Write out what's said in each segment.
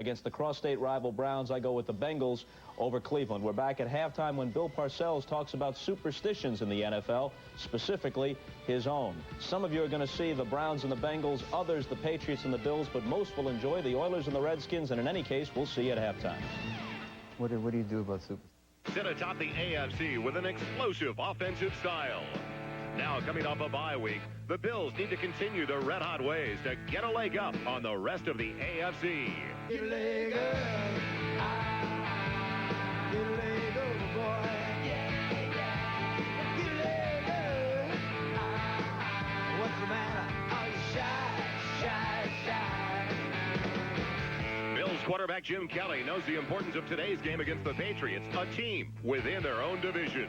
Against the cross-state rival Browns, I go with the Bengals over Cleveland. We're back at halftime when Bill Parcells talks about superstitions in the NFL, specifically his own. Some of you are going to see the Browns and the Bengals, others the Patriots and the Bills, but most will enjoy the Oilers and the Redskins, and in any case, we'll see you at halftime. What do you do about superstitions? Sit atop the AFC with an explosive offensive style. Now, coming off a bye week, the Bills need to continue their red-hot ways to get a leg up on the rest of the AFC. Get a leg up. Get a leg up, boy. Yeah, yeah. Get a leg up. What's the matter? Are you shy? Bills quarterback Jim Kelly knows the importance of today's game against the Patriots, a team within their own division.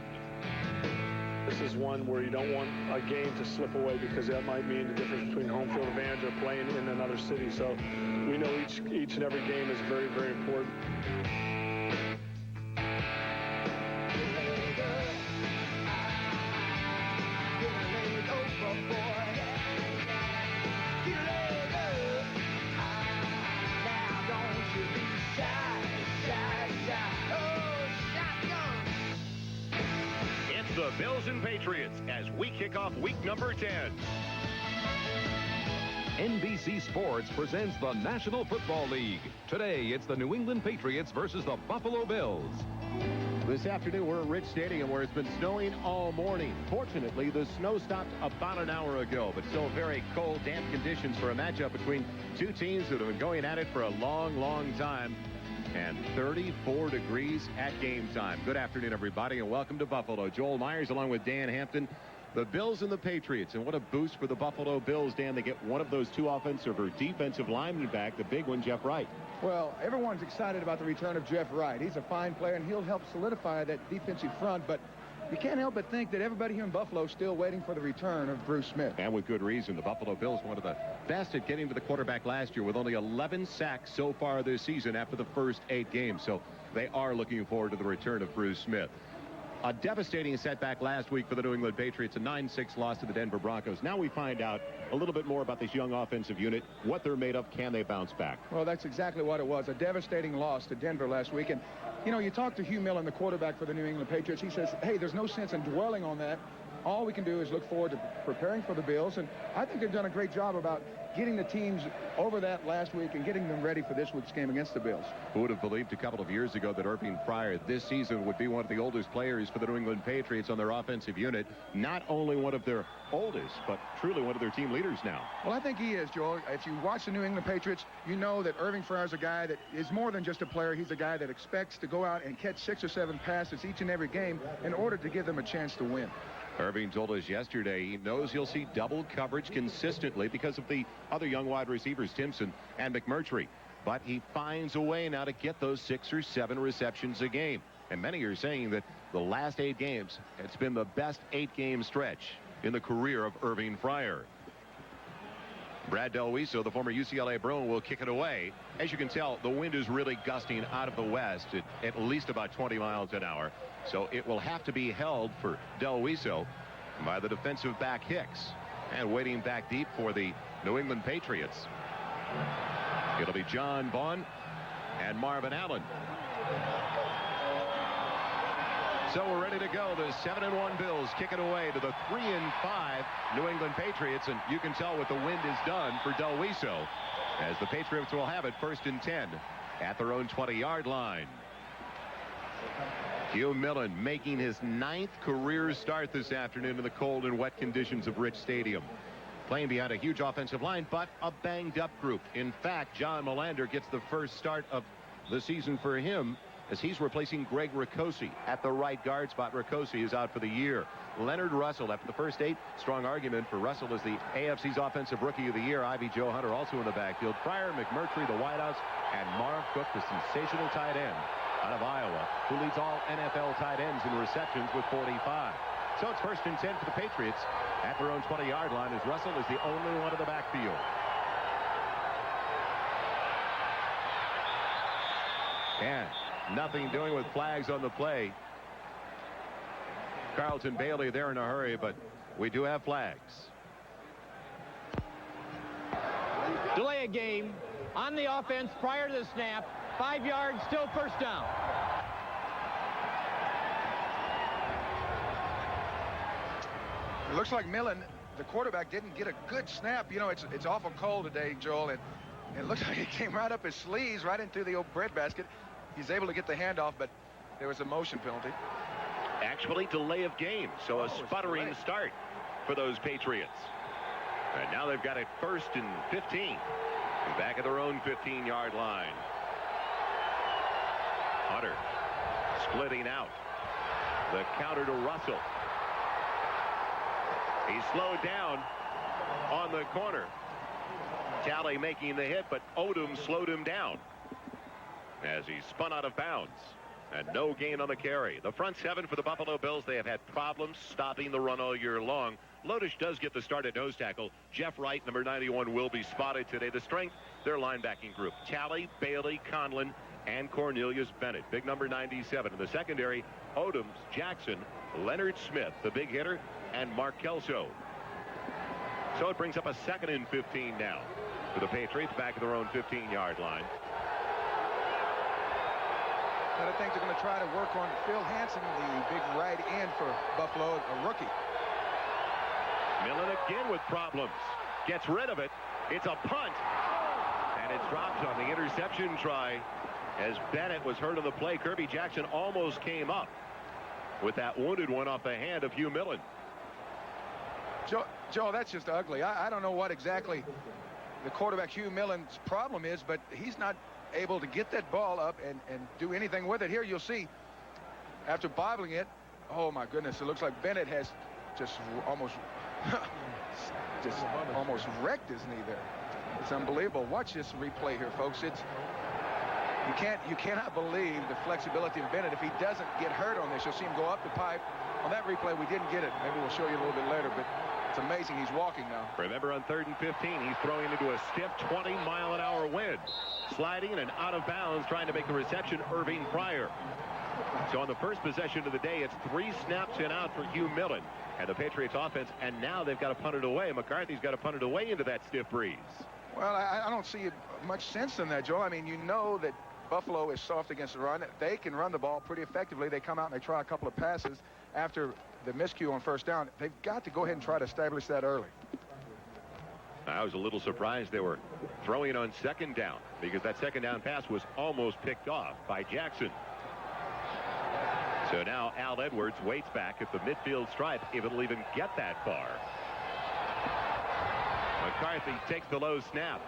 This is one where you don't want a game to slip away because that might mean the difference between home field advantage or playing in another city. So we know each and every game is very, very important. The Bills and Patriots as we kick off week number 10. NBC Sports presents the National Football League. Today, it's the New England Patriots versus the Buffalo Bills. This afternoon, we're at Rich Stadium where it's been snowing all morning. Fortunately, the snow stopped about an hour ago, but still very cold, damp conditions for a matchup between two teams that have been going at it for a long, long time. And 34 degrees at game time. Good afternoon, everybody, and welcome to Buffalo. Joel Myers along with Dan Hampton. The Bills and the Patriots, and what a boost for the Buffalo Bills, Dan. They get one of those two offensive or defensive linemen back, the big one, Jeff Wright. Well, everyone's excited about the return of Jeff Wright. He's a fine player, and he'll help solidify that defensive front, but you can't help but think that everybody here in Buffalo is still waiting for the return of Bruce Smith. And with good reason. The Buffalo Bills, one of the best at getting to the quarterback last year with only 11 sacks so far this season after the first 8 games. So they are looking forward to the return of Bruce Smith. A devastating setback last week for the New England Patriots, a 9-6 loss to the Denver Broncos. Now we find out a little bit more about this young offensive unit, what they're made of, can they bounce back? Well, that's exactly what it was, a devastating loss to Denver last week. And, you know, you talk to Hugh Millen, the quarterback for the New England Patriots. He says, hey, there's no sense in dwelling on that. All we can do is look forward to preparing for the Bills. And I think they've done a great job about getting the teams over that last week and getting them ready for this week's game against the Bills. Who would have believed a couple of years ago that Irving Fryar this season would be one of the oldest players for the New England Patriots on their offensive unit? Not only one of their oldest, but truly one of their team leaders now. Well, I think he is, Joel. If you watch the New England Patriots, you know that Irving Fryar is a guy that is more than just a player. He's a guy that expects to go out and catch 6 or 7 passes each and every game in order to give them a chance to win. Irving told us yesterday he knows he'll see double coverage consistently because of the other young wide receivers, Timpson and McMurtry. But he finds a way now to get those 6 or 7 receptions a game. And many are saying that the last 8 games, it's been the best 8-game stretch in the career of Irving Fryar. Brad Delwiso, the former UCLA Bruin, will kick it away. As you can tell, the wind is really gusting out of the west at least about 20 miles an hour. So it will have to be held for Delwiso by the defensive back Hicks. And waiting back deep for the New England Patriots, it'll be John Vaughn and Marvin Allen. So we're ready to go. The 7-1 Bills kick it away to the 3-5 New England Patriots. And you can tell what the wind has done for Delwiso, as the Patriots will have it 1st and 10 at their own 20-yard line. Hugh Millen making his 9th career start this afternoon in the cold and wet conditions of Rich Stadium. Playing behind a huge offensive line, but a banged-up group. In fact, John Melander gets the first start of the season for him, as he's replacing Greg Ricosi at the right guard spot. Ricosi is out for the year. Leonard Russell, after the first 8, strong argument for Russell as the AFC's Offensive Rookie of the Year. Ivy Joe Hunter also in the backfield. Fryar, McMurtry, the wideouts, and Marv Cook, the sensational tight end out of Iowa, who leads all NFL tight ends in receptions with 45. So it's 1st and 10 for the Patriots at their own 20-yard line, as Russell is the only one in the backfield. And nothing doing with flags on the play. Carlton Bailey there in a hurry, but we do have flags. Delay a game. on the offense prior to the snap. 5 yards, still first down. It looks like Millen, the quarterback, didn't get a good snap. You know, it's awful cold today, Joel, and it looks like it came right up his sleeves, right into the old breadbasket. He's able to get the handoff, but there was a motion penalty. Actually, delay of game, so a sputtering start for those Patriots. And now they've got it 1st and 15. Back at their own 15-yard line. Hunter splitting out. The counter to Russell. He's slowed down on the corner. Talley making the hit, but Odom slowed him down as he spun out of bounds. And no gain on the carry. The front seven for the Buffalo Bills, they have had problems stopping the run all year long. Lodish does get the start at nose tackle. Jeff Wright, number 91, will be spotted today. The strength, their linebacking group. Talley, Bailey, Conlon, and Cornelius Bennett. Big number 97. In the secondary, Odoms, Jackson, Leonard Smith, the big hitter, and Mark Kelso. So it brings up a 2nd and 15 now for the Patriots back at their own 15-yard line. And I think they're going to try to work on Phil Hansen, the big right end for Buffalo, a rookie. Millen again with problems. Gets rid of it. It's a punt. And it's dropped on the interception try as Bennett was hurt on the play. Kirby Jackson almost came up with that wounded one off the hand of Hugh Millen. Joe, that's just ugly. I don't know what exactly the quarterback Hugh Millen's problem is, but he's not able to get that ball up and do anything with it. Here you'll see after bobbling it, oh my goodness, it looks like Bennett has just almost wrecked his knee there. It's unbelievable. Watch this replay here, folks. You cannot believe the flexibility of Bennett. If he doesn't get hurt on this, you'll see him go up the pipe. On that replay, we didn't get it. Maybe we'll show you a little bit later, but it's amazing he's walking now. Remember, on 3rd and 15, he's throwing into a stiff 20-mile-an-hour wind. Sliding and out of bounds, trying to make the reception, Irving Pryor. So on the first possession of the day, it's 3 snaps and out for Hugh Millen and the Patriots offense, and now they've got to punt it away. McCarthy's got to punt it away into that stiff breeze. Well, I don't see much sense in that, Joe. I mean, you know that Buffalo is soft against the run. They can run the ball pretty effectively. They come out and they try a couple of passes after the miscue on first down. They've got to go ahead and try to establish that early. I was a little surprised they were throwing on 2nd down because that 2nd down pass was almost picked off by Jackson. So now Al Edwards waits back at the midfield stripe if it'll even get that far. McCarthy takes the low snap.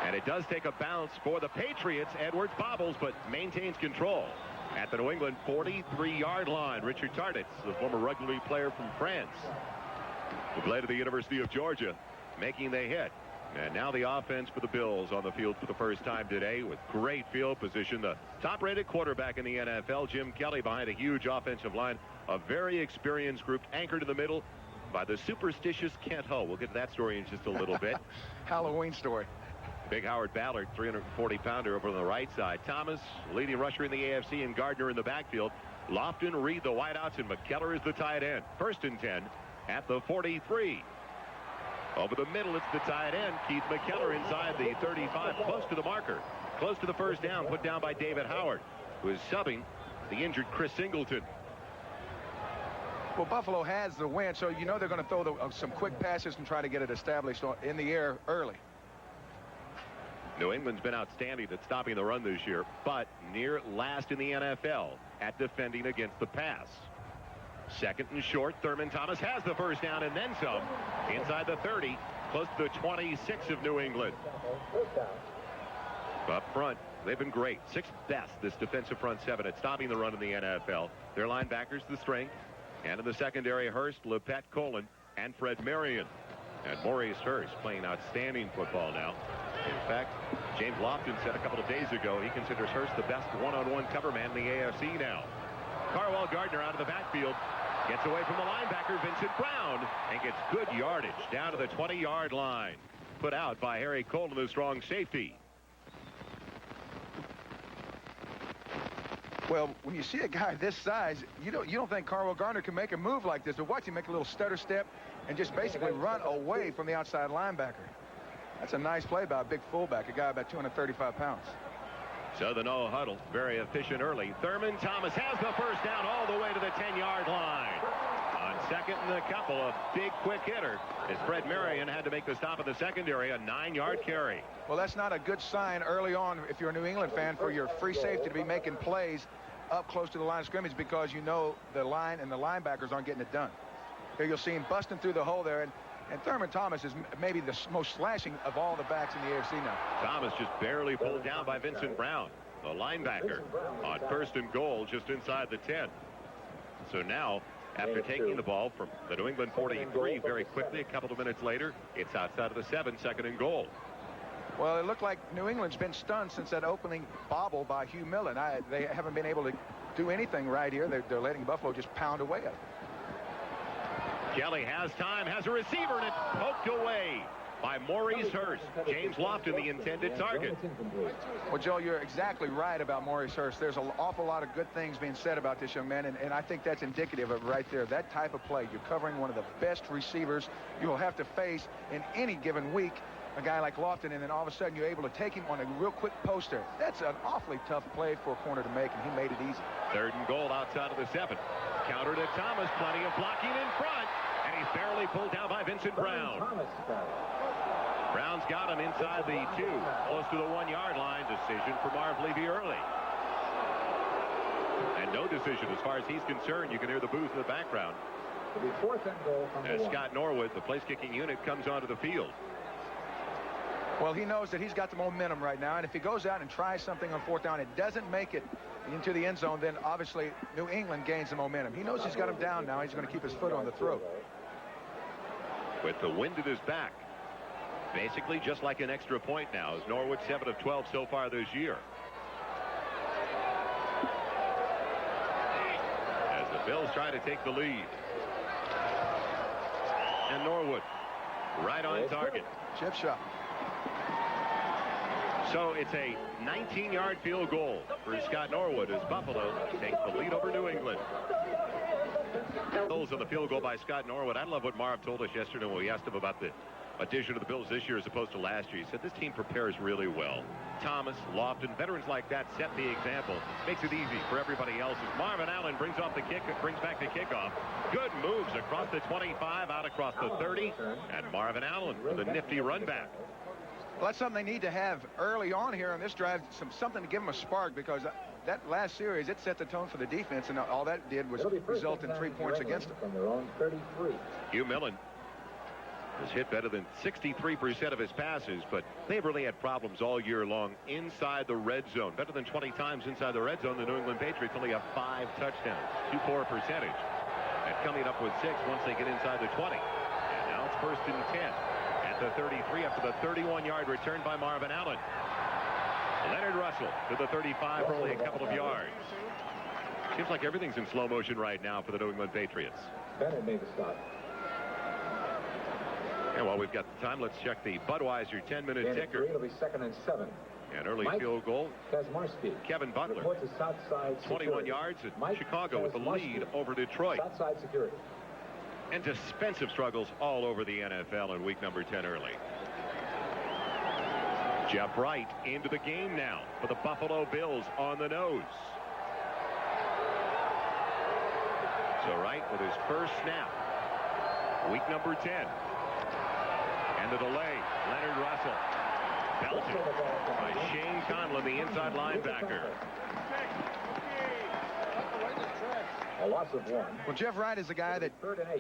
And it does take a bounce for the Patriots. Edwards bobbles but maintains control at the New England 43-yard line. Richard Tarditz, the former rugby league player from France, who played at the University of Georgia, making the hit. And now the offense for the Bills on the field for the first time today with great field position. The top-rated quarterback in the NFL, Jim Kelly, behind a huge offensive line. A very experienced group anchored in the middle by the superstitious Kent Hull. We'll get to that story in just a little bit. Halloween story. Big Howard Ballard, 340-pounder over on the right side. Thomas, leading rusher in the AFC, and Gardner in the backfield. Lofton, Reed, the wideouts, and McKellar is the tight end. 1st and 10 at the 43. Over the middle, it's the tight end, Keith McKellar, inside the 35, close to the marker. Close to the first down, put down by David Howard, who is subbing the injured Chris Singleton. Well, Buffalo has the win, so you know they're going to throw some quick passes and try to get it established in the air early. New England's been outstanding at stopping the run this year, but near last in the NFL at defending against the pass. 2nd and short. Thurman Thomas has the first down and then some. Inside the 30, close to the 26 of New England. Up front, they've been great. 6th best, this defensive front seven, at stopping the run in the NFL. Their linebackers, the strength. And in the secondary, Hurst, Lepet, Colin, and Fred Marion. And Maurice Hurst playing outstanding football now. In fact, James Lofton said a couple of days ago he considers Hurst the best one-on-one cover man in the AFC now. Carwell Gardner out of the backfield. Gets away from the linebacker, Vincent Brown, and gets good yardage down to the 20-yard line. Put out by Harry Colton, the strong safety. Well, when you see a guy this size, you don't think Carwell Gardner can make a move like this. But watch him make a little stutter step and just basically run away from the outside linebacker. That's a nice play by a big fullback, a guy about 235 pounds. So the no huddle, very efficient early. Thurman Thomas has the first down all the way to the 10-yard line. On second and a couple, a big quick hitter as Fred Marion had to make the stop in the secondary, a 9-yard carry. Well, that's not a good sign early on if you're a New England fan for your free safety to be making plays up close to the line of scrimmage, because you know the line and the linebackers aren't getting it done. Here you'll see him busting through the hole there, and Thurman Thomas is maybe the most slashing of all the backs in the AFC now. Thomas just barely pulled down by Vincent Brown, the linebacker, on first and goal just inside the 10. So now, after taking the ball from the New England 43 very quickly, a couple of minutes later, it's outside of the 7, second and goal. Well, it looked like New England's been stunned since that opening bobble by Hugh Millen. They haven't been able to do anything right here. They're letting Buffalo just pound away at it. Kelly has time, has a receiver, and it's poked away by Maurice Hurst. James Lofton, the intended target. Well, Joe, you're exactly right about Maurice Hurst. There's an awful lot of good things being said about this young man, and I think that's indicative of right there. That type of play, you're covering one of the best receivers you will have to face in any given week, a guy like Lofton, and then all of a sudden you're able to take him on a real quick poster. That's an awfully tough play for a corner to make, and he made it easy. Third and goal outside of the 7. Counter to Thomas, plenty of blocking in front, and he's barely pulled down by Vincent Brown. Brown's got him inside the 2, close to the 1-yard line. Decision for Marv Levy early. And no decision as far as he's concerned. You can hear the booth in the background as Scott Norwood, the place-kicking unit, comes onto the field. Well, he knows that he's got the momentum right now, and if he goes out and tries something on 4th down, it doesn't make it into the end zone, then obviously New England gains the momentum. He knows he's got him down now. He's going to keep his foot on the throat. With the wind at his back, basically just like an extra point now, as Norwood 7 of 12 so far this year. As the Bills try to take the lead. And Norwood right on target. Chip shot. So it's a 19-yard field goal for Scott Norwood as Buffalo takes the lead over New England. Bills on the field goal by Scott Norwood. I love what Marv told us yesterday when we asked him about the addition of the Bills this year as opposed to last year. He said this team prepares really well. Thomas, Lofton, veterans like that set the example. Makes it easy for everybody else. As Marvin Allen brings back the kickoff. Good moves across the 25, out across the 30, and Marvin Allen with a nifty run back. Well, that's something they need to have early on here on this drive, something to give them a spark, because that last series, it set the tone for the defense, and all that did was result in 3 points against them. Hugh Millen has hit better than 63% of his passes, but they've really had problems all year long inside the red zone. Better than 20 times inside the red zone. The New England Patriots only have 5 touchdowns, too poor a percentage. And coming up with 6 once they get inside the 20. And now it's 1st and 10. At the 33 after the 31-yard return by Marvin Allen. Leonard Russell to the 35 for only a couple of yards. Seems like everything's in slow motion right now for the New England Patriots. Bennett made the stop. And while we've got the time, let's check the Budweiser 10-minute ticker. It'll be 2nd and 7. An early field goal. Kazmarski. Kevin Butler. 21 yards at Chicago with the lead over Detroit. Outside security. And defensive struggles all over the NFL in week number 10 early. Jeff Wright into the game now for the Buffalo Bills on the nose. So Wright with his first snap. Week number 10. And the delay. Leonard Russell. Belted by Shane Conlon, the inside linebacker. A loss of 1. Well, Jeff Wright is a guy that,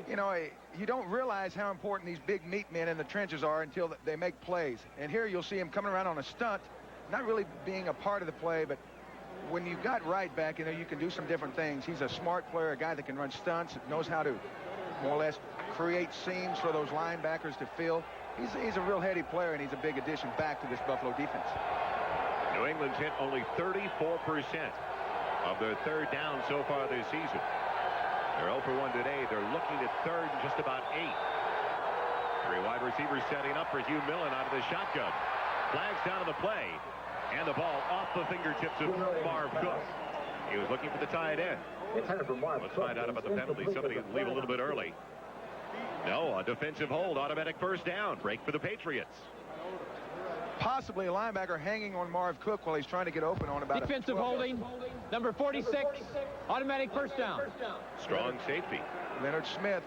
you know, you don't realize how important these big meat men in the trenches are until they make plays. And here you'll see him coming around on a stunt, not really being a part of the play, but when you've got Wright back, you know, you can do some different things. He's a smart player, a guy that can run stunts, knows how to more or less create seams for those linebackers to fill. He's a real heady player, and he's a big addition back to this Buffalo defense. New England's hit only 34% of their third down so far this season. They're 0 for 1 today. They're looking at third and just about 8. 3 wide receivers setting up for Hugh Millen out of the shotgun. Flags down on the play, and the ball off the fingertips of Marv Cook. He was looking for the tight end. Let's find out about the penalty. Somebody can leave a little bit early. No, a defensive hold, automatic first down. Break for the Patriots. possibly a linebacker hanging on Marv Cook while he's trying to get open on about defensive holding. Number 46, automatic first down. Strong safety. Leonard Smith.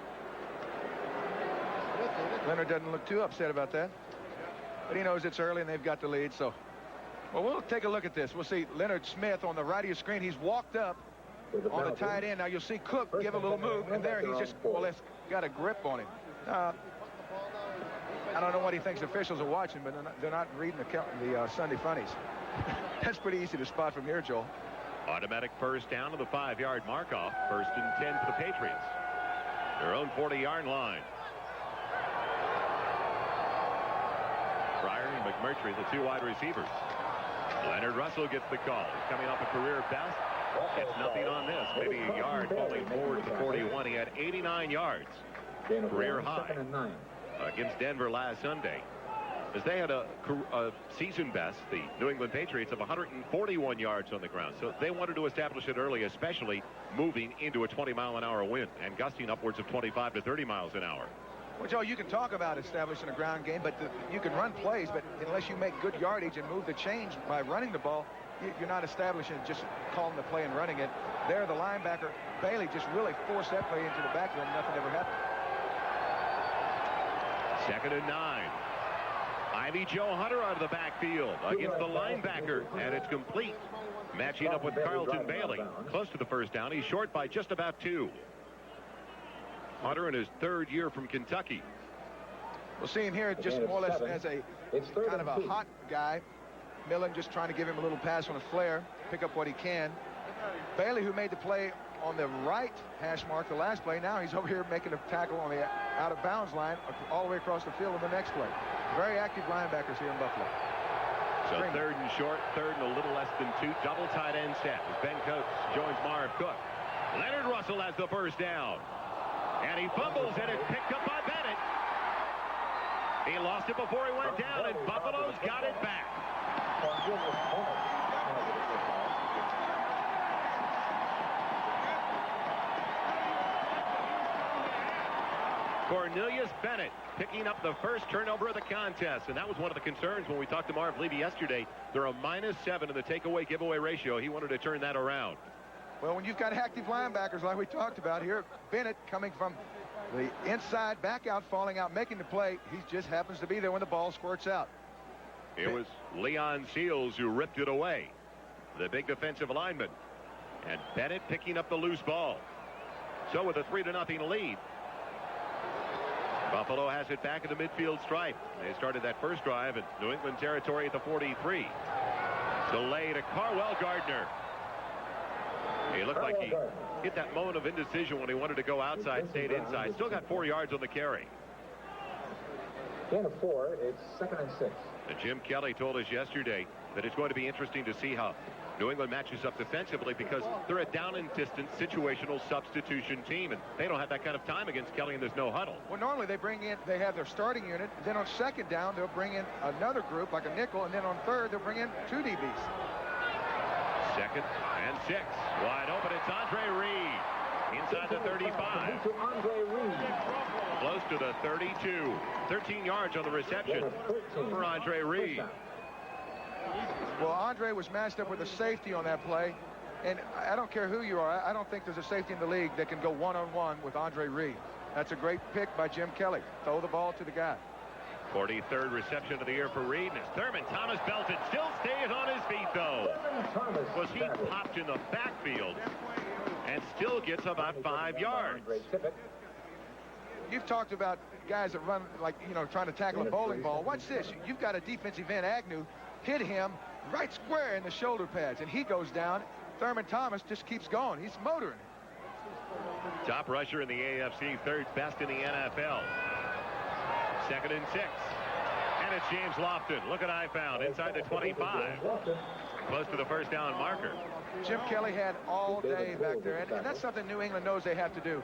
Leonard doesn't look too upset about that, but he knows it's early and they've got the lead. So, well, we'll take a look at this. We'll see Leonard Smith on the right of your screen. He's walked up on the tight end. Now you'll see Cook give a little move, and there he's just more or less got a grip on him. I don't know what he thinks officials are watching, but they're not reading the Sunday funnies. That's pretty easy to spot from here, Joel. Automatic first down to the 5-yard mark-off. 1st and 10 for the Patriots. Their own 40-yard line. Pryor and McMurtry, the 2 wide receivers. Leonard Russell gets the call. He's coming off a career best. Gets nothing on this. Maybe a yard falling forward to 41. He had 89 yards. Career high against Denver last Sunday. As they had a season best, the New England Patriots, of 141 yards on the ground. So they wanted to establish it early, especially moving into a 20-mile-an-hour wind and gusting upwards of 25 to 30 miles an hour. Well, Joe, you can talk about establishing a ground game, but you can run plays, but unless you make good yardage and move the chains by running the ball, you're not establishing, just calling the play and running it. There, the linebacker, Bailey, just really forced that play into the backfield. Nothing ever happened. 2nd and 9. Ivy Joe Hunter out of the backfield against the linebacker, and it's complete. Matching up with Carlton Bailey. Close to the first down. He's short by just about 2. Hunter in his 3rd year from Kentucky. We'll see him here just more or less as a kind of a hot guy. Millen just trying to give him a little pass on a flare, pick up what he can. Bailey, who made the play on the right hash mark the last play, now he's over here making a tackle on the out-of-bounds line all the way across the field on the next play. Very active linebackers here in Buffalo. So 3rd and short, 3rd and a little less than 2. Double tight end set as Ben Coates joins Marv Cook. Leonard Russell has the first down. And he fumbles, and it's picked up by Bennett. He lost it before he went down, and Buffalo's got it back. Cornelius Bennett picking up the first turnover of the contest, and that was one of the concerns when we talked to Marv Levy yesterday. They're a -7 in the takeaway giveaway ratio. He wanted to turn that around. Well, when you've got active linebackers like we talked about here, Bennett coming from the inside, back out, falling out, making the play, he just happens to be there when the ball squirts out. It was Leon Seals who ripped it away, the big defensive lineman. And Bennett picking up the loose ball. So with a 3-0 lead, Buffalo has it back at the midfield stripe. They started that first drive in New England territory at the 43. Delay to Carwell Gardner. He looked like he hit that moment of indecision when he wanted to go outside, stayed inside. Still got 4 yards on the carry. Gain of 4, it's 2nd and 6. And Jim Kelly told us yesterday that it's going to be interesting to see how New England matches up defensively, because they're a down and distance situational substitution team, and they don't have that kind of time against Kelly, and there's no huddle. Well, normally they have their starting unit, then on 2nd down they'll bring in another group like a nickel, and then on 3rd they'll bring in 2 DBs. 2nd and 6. Wide open, it's Andre Reed inside the 35. Close to the 32. 13 yards on the reception for Andre Reed. Well, Andre was matched up with a safety on that play, and I don't care who you are. I don't think there's a safety in the league that can go one-on-one with Andre Reed. That's a great pick by Jim Kelly. Throw the ball to the guy. 43rd reception of the year for Reed. And Thurman Thomas belted. Still stays on his feet, though. Was he popped in the backfield and still gets about 5 yards. You've talked about guys that run like, trying to tackle a bowling ball. Watch this. You've got a defensive end, Agnew, hit him right square in the shoulder pads, and he goes down. Thurman Thomas just keeps going. He's motoring. Top rusher in the AFC, 3rd best in the NFL. 2nd and 6. And it's James Lofton. Look at I found inside the 25. Close to the first down marker. Jim Kelly had all day back there, and that's something New England knows they have to do.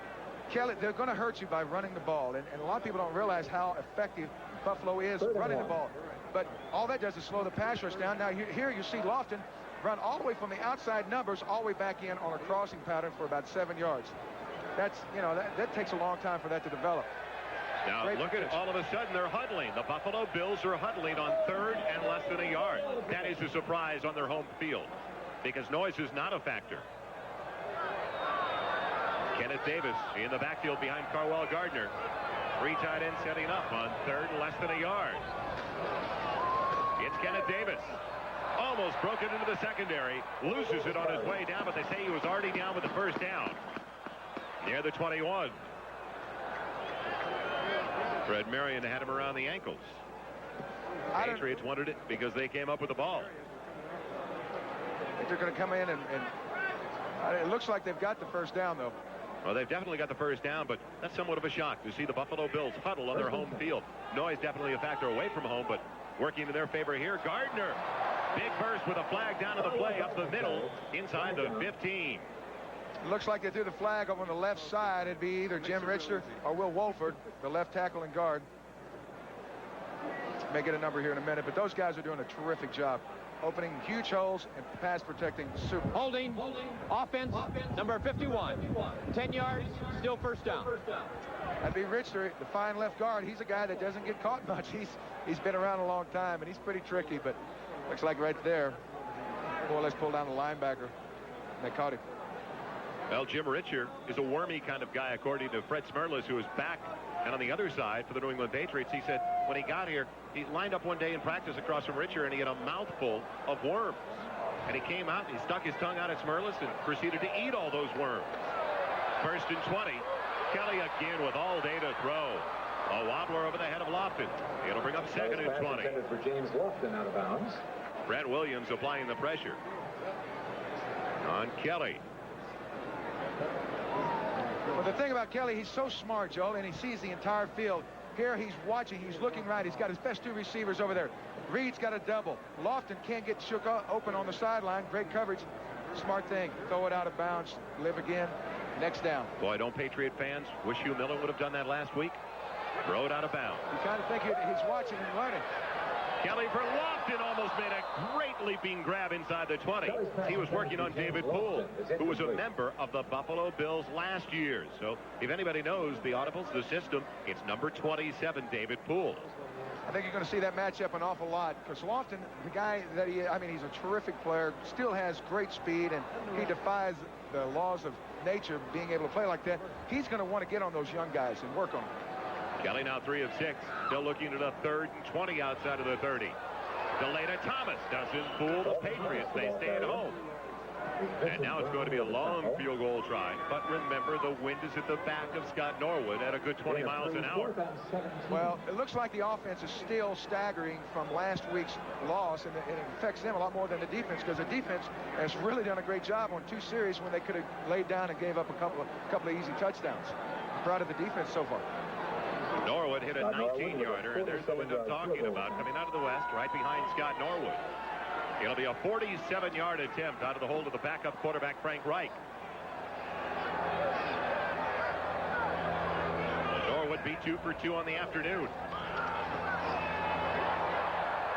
Kelly, they're going to hurt you by running the ball, and a lot of people don't realize how effective Buffalo is running the ball. But all that does is slow the pass rush down. Now here you see Lofton run all the way from the outside numbers all the way back in on a crossing pattern for about 7 yards. That's, that takes a long time for that to develop. Now look at it. All of a sudden they're huddling. The Buffalo Bills are huddling on 3rd and less than a yard. That is a surprise on their home field because noise is not a factor. Kenneth Davis in the backfield behind Carwell Gardner. 3 tight ends setting up on 3rd and less than a yard. It's Kenneth Davis. Almost broke it into the secondary. Loses it on his way down, but they say he was already down with the first down. Near the 21. Fred Marion had him around the ankles. Patriots wanted it because they came up with the ball. I think they're going to come in and it looks like they've got the first down, though. Well, they've definitely got the first down, but that's somewhat of a shock to see the Buffalo Bills huddle on their home field. Noise definitely a factor away from home, but working in their favor here. Gardner, big burst with a flag down to the play up the middle inside the 15. It looks like they threw the flag up on the left side. It'd be either Jim Richter or Will Wolford, the left tackle and guard. May get a number here in a minute, but those guys are doing a terrific job. Opening huge holes and pass protecting super. Holding. Offense. Number 51. 10 yards. Still first down. That'd be Richter, the fine left guard. He's a guy that doesn't get caught much. He's been around a long time, and he's pretty tricky, but looks like right there, more or less pulled down the linebacker. They caught him. Well, Jim Richter is a wormy kind of guy, according to Fred Smerlas, who is back and on the other side for the New England Patriots. He said when he got here, he lined up one day in practice across from Richter, and he had a mouthful of worms. And he came out, and he stuck his tongue out at Smerlas and proceeded to eat all those worms. 1st and 20. Kelly again with all day to throw. A wobbler over the head of Lofton. It'll bring up 2nd and 20. For James Lofton out of bounds. Brad Williams applying the pressure on Kelly. Well, the thing about Kelly, he's so smart, Joel, and he sees the entire field. Here he's watching, he's looking right. He's got his best 2 receivers over there. Reed's got a double. Lofton can't get shook open on the sideline. Great coverage. Smart thing. Throw it out of bounds. Live again. Next down. Boy, don't Patriot fans wish Hugh Millen would have done that last week? Throw it out of bounds. You kind of think he's watching and learning. Kelly for Lofton almost made a great leaping grab inside the 20. He was working on David Poole, who was a member of the Buffalo Bills last year. So if anybody knows the audibles, the system, it's number 27, David Poole. I think you're going to see that matchup an awful lot because Lofton, the guy that he's a terrific player, still has great speed, and he defies the laws of nature being able to play like that. He's going to want to get on those young guys and work on them. Kelly now 3 of 6. Still looking at a 3rd and 20 outside of the 30. Delay to Thomas. Doesn't fool the Patriots. They stay at home. And now it's going to be a long field goal try. But remember, the wind is at the back of Scott Norwood at a good 20 miles an hour. Well, it looks like the offense is still staggering from last week's loss, and it affects them a lot more than the defense because the defense has really done a great job on 2 series when they could have laid down and gave up a couple of easy touchdowns. I'm proud of the defense so far. Norwood hit a 19-yarder, and there's the wind I'm talking about coming out of the west, right behind Scott Norwood. It'll be a 47-yard attempt out of the hold of the backup quarterback, Frank Reich. Norwood beat 2 for 2 on the afternoon.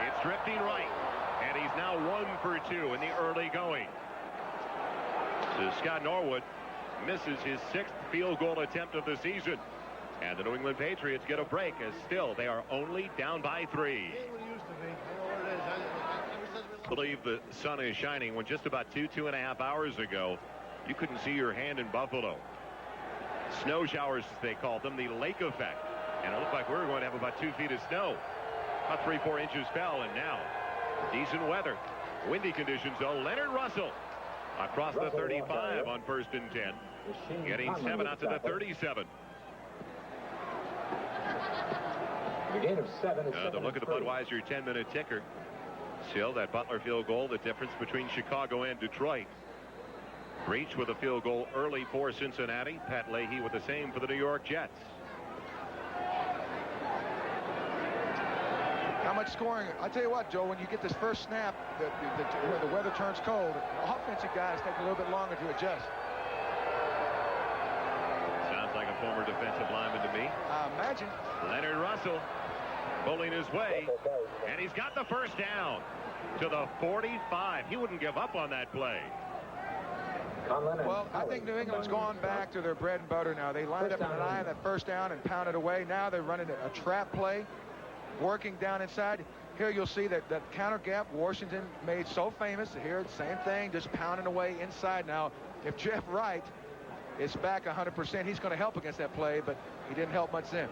It's drifting right, and he's now 1 for 2 in the early going. So Scott Norwood misses his 6th field goal attempt of the season. And the New England Patriots get a break as still they are only down by 3. I believe the sun is shining when just about 2.5 hours ago you couldn't see your hand in Buffalo. Snow showers, as they called them, the lake effect. And it looked like we were going to have about 2 feet of snow. About 3-4 inches fell, and now decent weather. Windy conditions, though. Leonard Russell across the 35 on 1st and 10. Getting 7 out to the 37. The gain of 7 is the look at the Budweiser 10-minute ticker. Still, that Butler field goal, the difference between Chicago and Detroit. Breach with a field goal early for Cincinnati. Pat Leahy with the same for the New York Jets. How much scoring? I tell you what, Joe, when you get this first snap, where the weather turns cold, the offensive guys take a little bit longer to adjust. Sounds like a former defensive lineman to me. I imagine. Leonard Russell pulling his way, and he's got the first down to the 45. He wouldn't give up on that play. Well, I think New England's gone back to their bread and butter now. They lined up in an eye on that first down and pounded away. Now they're running a trap play, working down inside. Here you'll see that counter gap Washington made so famous. Here, same thing, just pounding away inside now. If Jeff Wright is back 100%, he's going to help against that play, but he didn't help much then.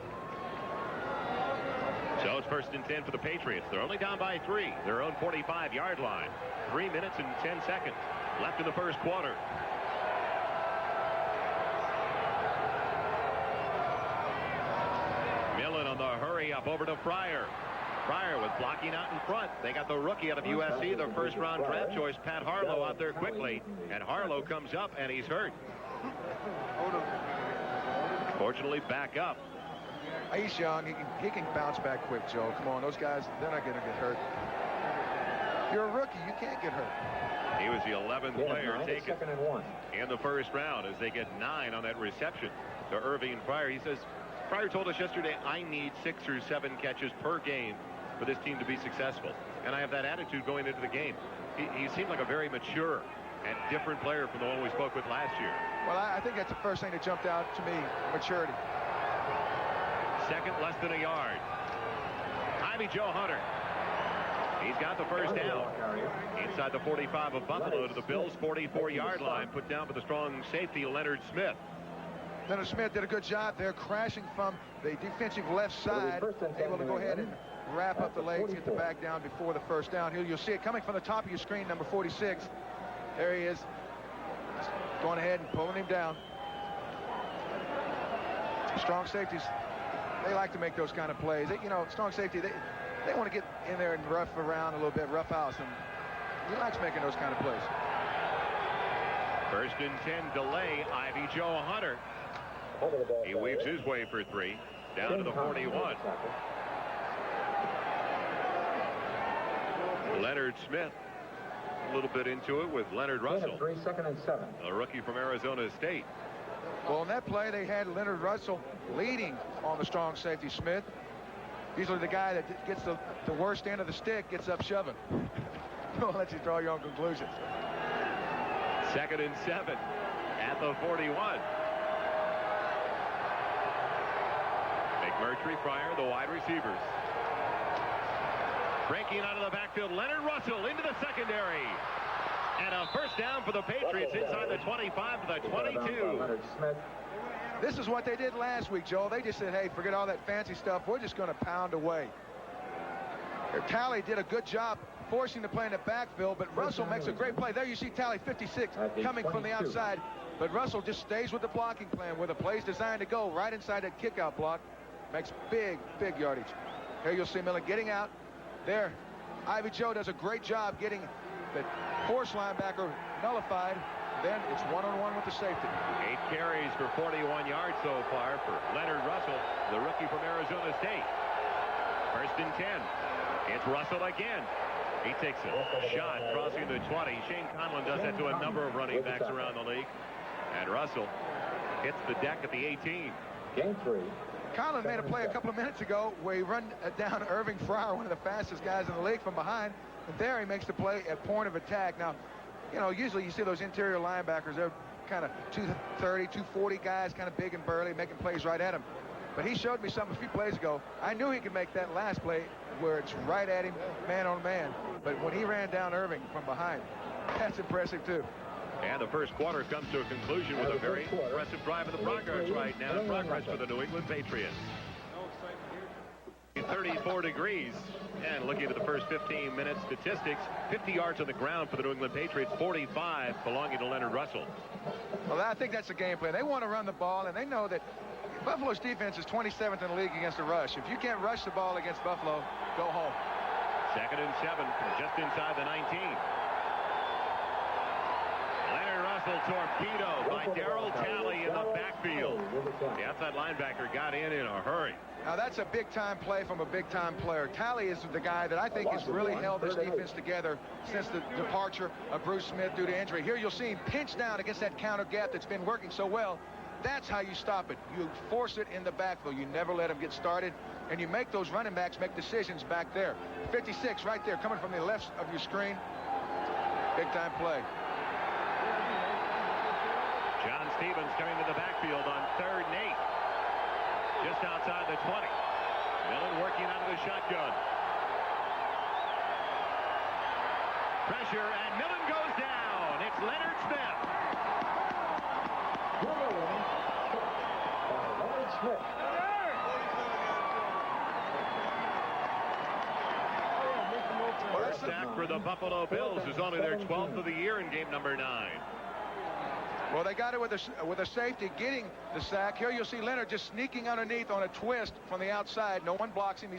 So it's 1st and 10 for the Patriots. They're only down by 3. Their own 45-yard line. 3 minutes and 10 seconds left in the first quarter. Millen on the hurry up over to Fryer. Fryer was blocking out in front. They got the rookie out of USC, the first-round draft choice, Pat Harlow, out there quickly. And Harlow comes up, and he's hurt. Fortunately, back up. He's young. He can bounce back quick, Joe. Come on, those guys, they're not going to get hurt. You're a rookie. You can't get hurt. He was the 11th player taken in the first round as they get 9 on that reception to Irving Fryer. He says, Fryer told us yesterday, I need 6 or 7 catches per game for this team to be successful. And I have that attitude going into the game. He seemed like a very mature and different player from the one we spoke with last year. Well, I think that's the first thing that jumped out to me, maturity. Second, less than a yard. Ivy Joe Hunter. He's got the first down. Inside the 45 of Buffalo to the Bills' 44-yard line. Put down for the strong safety, Leonard Smith. Leonard Smith did a good job there, crashing from the defensive left side, able to go ahead and wrap up the legs, get the back down before the first down. Here you'll see it coming from the top of your screen, number 46. There he is, going ahead and pulling him down. Strong safeties, they like to make those kind of plays. Strong safety, they want to get in there and rough around a little bit, rough house, and he likes making those kind of plays. 1st and 10 delay, Ivy Joe Hunter. He weaves his way for 3, down to the 41. Leonard Smith, a little bit into it with Leonard Russell. 2nd and 7. A rookie from Arizona State. Well, in that play, they had Leonard Russell leading on the strong safety, Smith. Usually the guy that gets the worst end of the stick gets up shoving. I'll let you draw your own conclusions. 2nd and 7 at the 41. McMurtry, Fryer, the wide receivers. Breaking out of the backfield, Leonard Russell into the secondary. And a first down for the Patriots inside the 25 to the 22. This is what they did last week, Joel. They just said, hey, forget all that fancy stuff. We're just going to pound away. Talley did a good job forcing the play in the backfield, but Russell makes a great play. There you see Talley, 56, coming from the outside. But Russell just stays with the blocking plan where the play's designed to go right inside that kickout block. Makes big yardage. Here you'll see Millen getting out. There, Ivy Joe does a great job getting the force linebacker nullified. Then it's one-on-one with the safety. 8 carries for 41 yards so far for Leonard Russell, the rookie from Arizona State. 1st and 10. It's Russell again. He takes a shot crossing the 20. Shane Conlon does that to a number of running backs around the league. And Russell hits the deck at the 18. Game 3. Conlon made a play a couple of minutes ago where he run down Irving Fryer, one of the fastest guys in the league, from behind. And there he makes the play at point of attack. Now, usually you see those interior linebackers, they're kind of 230, 240 guys, kind of big and burly, making plays right at him. But he showed me something a few plays ago. I knew he could make that last play where it's right at him, man on man. But when he ran down Irving from behind, that's impressive too. And the first quarter comes to a conclusion with a very impressive drive of the Broncos right now in progress for the New England Patriots. 34 degrees. And looking at the first 15 minutes statistics, 50 yards on the ground for the New England Patriots, 45 belonging to Leonard Russell. Well, I think that's the game plan. They want to run the ball, and they know that Buffalo's defense is 27th in the league against the rush. If you can't rush the ball against Buffalo, go home. 2nd and 7 from just inside the 19. Leonard Russell torpedoed by Darryl Talley in the backfield. The outside linebacker got in a hurry. Now that's a big-time play from a big-time player. Talley is the guy that I think has really held this defense together since the departure of Bruce Smith due to injury. Here you'll see him pinch down against that counter gap that's been working so well. That's how you stop it. You force it in the backfield. You never let them get started. And you make those running backs make decisions back there. 56 right there coming from the left of your screen. Big-time play. John Stevens coming to the backfield on 3rd and 8. Just outside the 20. Millen working out of the shotgun. Pressure, and Millen goes down. It's Leonard Smith. Leonard Smith. First sack for the Buffalo Bills is only their 12th of the year in game number 9. Well, they got it with a safety getting the sack. Here you'll see Leonard just sneaking underneath on a twist from the outside. No one blocks him.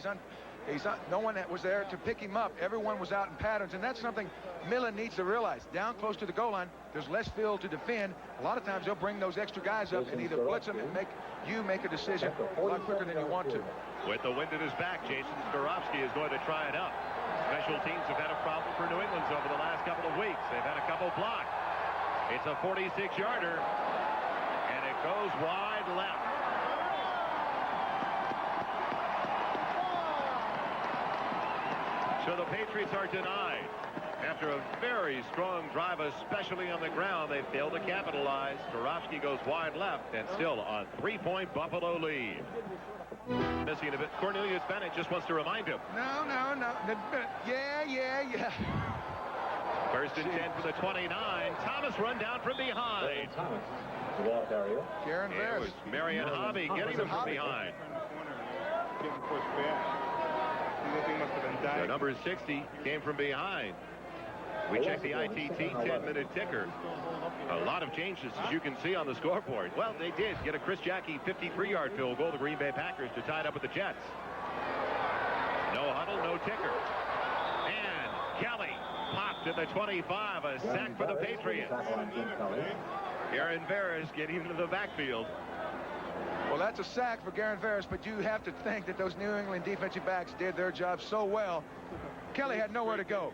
No one was there to pick him up. Everyone was out in patterns, and that's something Millen needs to realize. Down close to the goal line, there's less field to defend. A lot of times they'll bring those extra guys up and either blitz them and make a decision a lot quicker than you want to. With the wind at his back, Jason Staurovsky is going to try it up. Special teams have had a problem for New England over the last couple of weeks. They've had a couple blocked. It's a 46-yarder, and it goes wide left. So the Patriots are denied. After a very strong drive, especially on the ground, they failed to capitalize. Staurovsky goes wide left, and still a 3-point Buffalo lead. Missing a bit. Cornelius Bennett just wants to remind him. No. Yeah. First and 10 for the 29. Thomas run down from behind. Thomas, the ball carrier. Garen It was Marion Hobby getting him from behind. So number 60 came from behind. We check the ITT 10-minute ticker. A lot of changes, as you can see on the scoreboard. Well, they did get a Chris Jackie 53-yard field goal, the Green Bay Packers, to tie it up with the Jets. No huddle, no ticker. And Kelly popped at the 25, a sack for the Patriots. Aaron Veras getting into the backfield. Well, that's a sack for Garen Veras, but you have to think that those New England defensive backs did their job so well. Kelly had nowhere to go.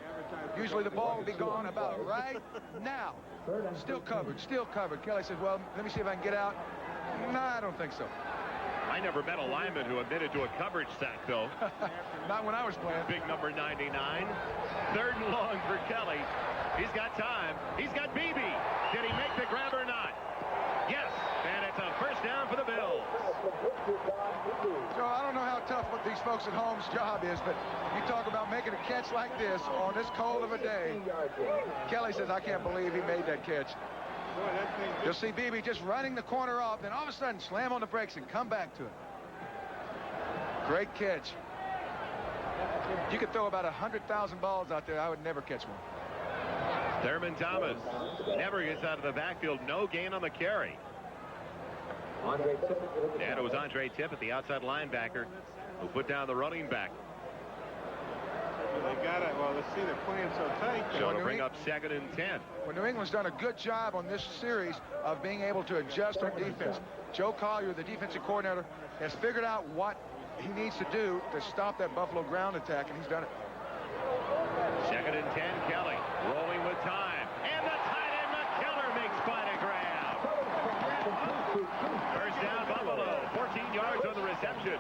Usually the ball would be gone about right now. Still covered. Kelly says, well, let me see if I can get out. No, I don't think so. I never met a lineman who admitted to a coverage sack, though. Not when I was playing. Big number 99. 3rd and long for Kelly. He's got time. He's got BB. Did he make the grab or not? Yes, and it's a first down for the Bills. So I don't know how tough what these folks at home's job is, but you talk about making a catch like this on this cold of a day. Kelly says, I can't believe he made that catch. You'll see BB just running the corner off, then all of a sudden slam on the brakes and come back to it. Great catch. You could throw about 100,000 balls out there. I would never catch one. Thurman Thomas never gets out of the backfield. No gain on the carry. And it was Andre Tippett, the outside linebacker, who put down the running back. They got it. Well, let's see, they're playing so tight. So to bring up 2nd and 10. Well, New England's done a good job on this series of being able to adjust their defense. Joe Collier, the defensive coordinator, has figured out what he needs to do to stop that Buffalo ground attack, and he's done it. 2nd and 10, Kelly rolling with time. And the tight end McKellar makes quite a grab. First down, Buffalo. 14 yards on the reception.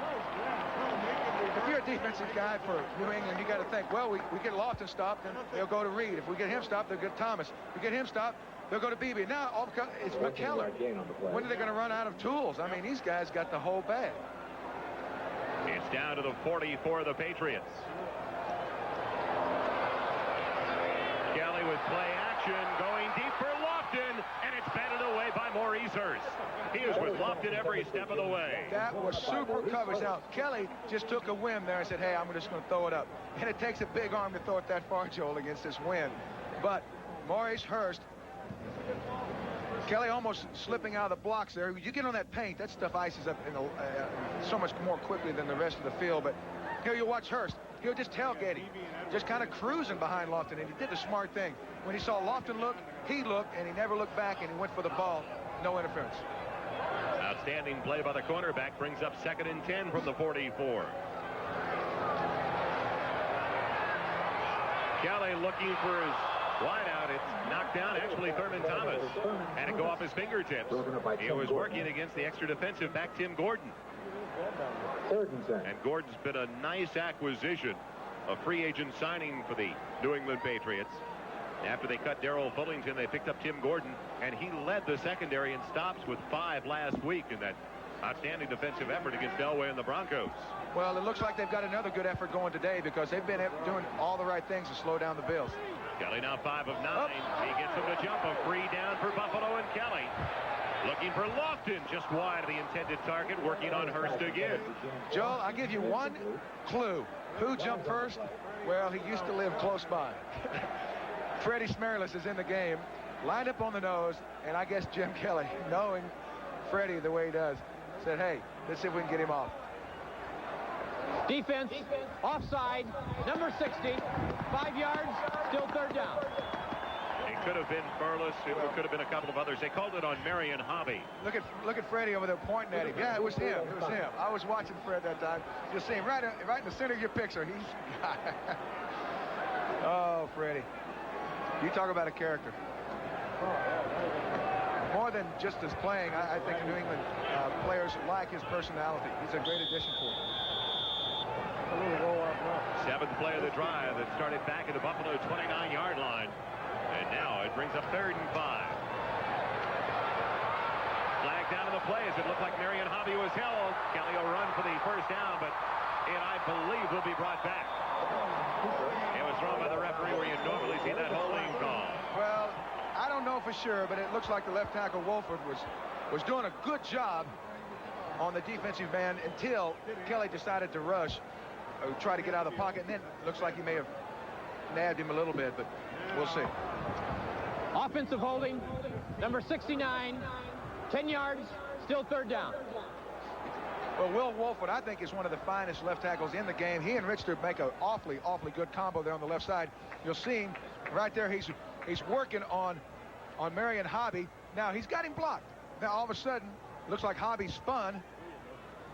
If you're a defensive guy for New England, you got to think, well, we get Lofton stopped, then they'll go to Reed. If we get him stopped, they'll get Thomas. If we get him stopped, they'll go to BB. Now, all because it's McKellar. When are they going to run out of tools? I mean, these guys got the whole bag. It's down to the 40 for the Patriots. Kelly with play action, going deep for Lofton, and it's batted away by Maurice Hurst. He is with Lofton every step of the way. That was super coverage. Now, Kelly just took a whim there and said, hey, I'm just going to throw it up. And it takes a big arm to throw it that far, Joel, against this wind. But Maurice Hurst, Kelly almost slipping out of the blocks there. You get on that paint, that stuff ices up in so much more quickly than the rest of the field. But here you watch Hurst. He'll just tailgate him, just kind of cruising behind Lofton. And he did the smart thing. When he saw Lofton look, he looked, and he never looked back, and he went for the ball. No interference. Outstanding play by the cornerback brings up 2nd and 10 from the 44. Kelly looking for his wideout. It's knocked down, actually, Thurman Thomas. And it go off his fingertips. He was working against the extra defensive back, Tim Gordon. And Gordon's been a nice acquisition, a free agent signing for the New England Patriots. After they cut Darrell Fullington, they picked up Tim Gordon, and he led the secondary in stops with 5 last week in that outstanding defensive effort against Elway and the Broncos. Well, it looks like they've got another good effort going today because they've been doing all the right things to slow down the Bills. Kelly now 5 of 9. He gets him to jump. A free down for Buffalo, and Kelly looking for Lofton just wide of the intended target, working on Hurst again. Joel, I'll give you one clue. Who jumped first? Well, he used to live close by. Freddie Smerlis is in the game, lined up on the nose, and I guess Jim Kelly, knowing Freddie the way he does, said, hey, let's see if we can get him off. Defense, offside, number 60, 5 yards, still third down. It could have been Burles. It could have been a couple of others. They called it on Marion Hobby. Look at Freddie over there pointing at him. Yeah, it was him. It was him. I was watching Fred that time. You'll see him right in the center of your picture. He's oh, Freddie. You talk about a character. More than just his playing, I think New England players like his personality. He's a great addition for them. 7th play of the drive that started back at the Buffalo 29-yard line. And now it brings up 3rd and 5. Flag down to the play as it looked like Marion Hobby was held. Kelly will run for the first down, but it, I believe, will be brought back. It was thrown by the referee where you normally see that holding call. Well, I don't know for sure, but it looks like the left tackle Wolford was doing a good job on the defensive end until Kelly decided to rush, try to get out of the pocket, and then it looks like he may have nabbed him a little bit, but we'll see. Offensive holding, number 69, 10 yards, still third down. Well, Will Wolford, I think, is one of the finest left tackles in the game. He and Richter make an awfully good combo there on the left side. You'll see him right there. He's working on Marion Hobby. Now, he's got him blocked. Now, all of a sudden, looks like Hobby spun.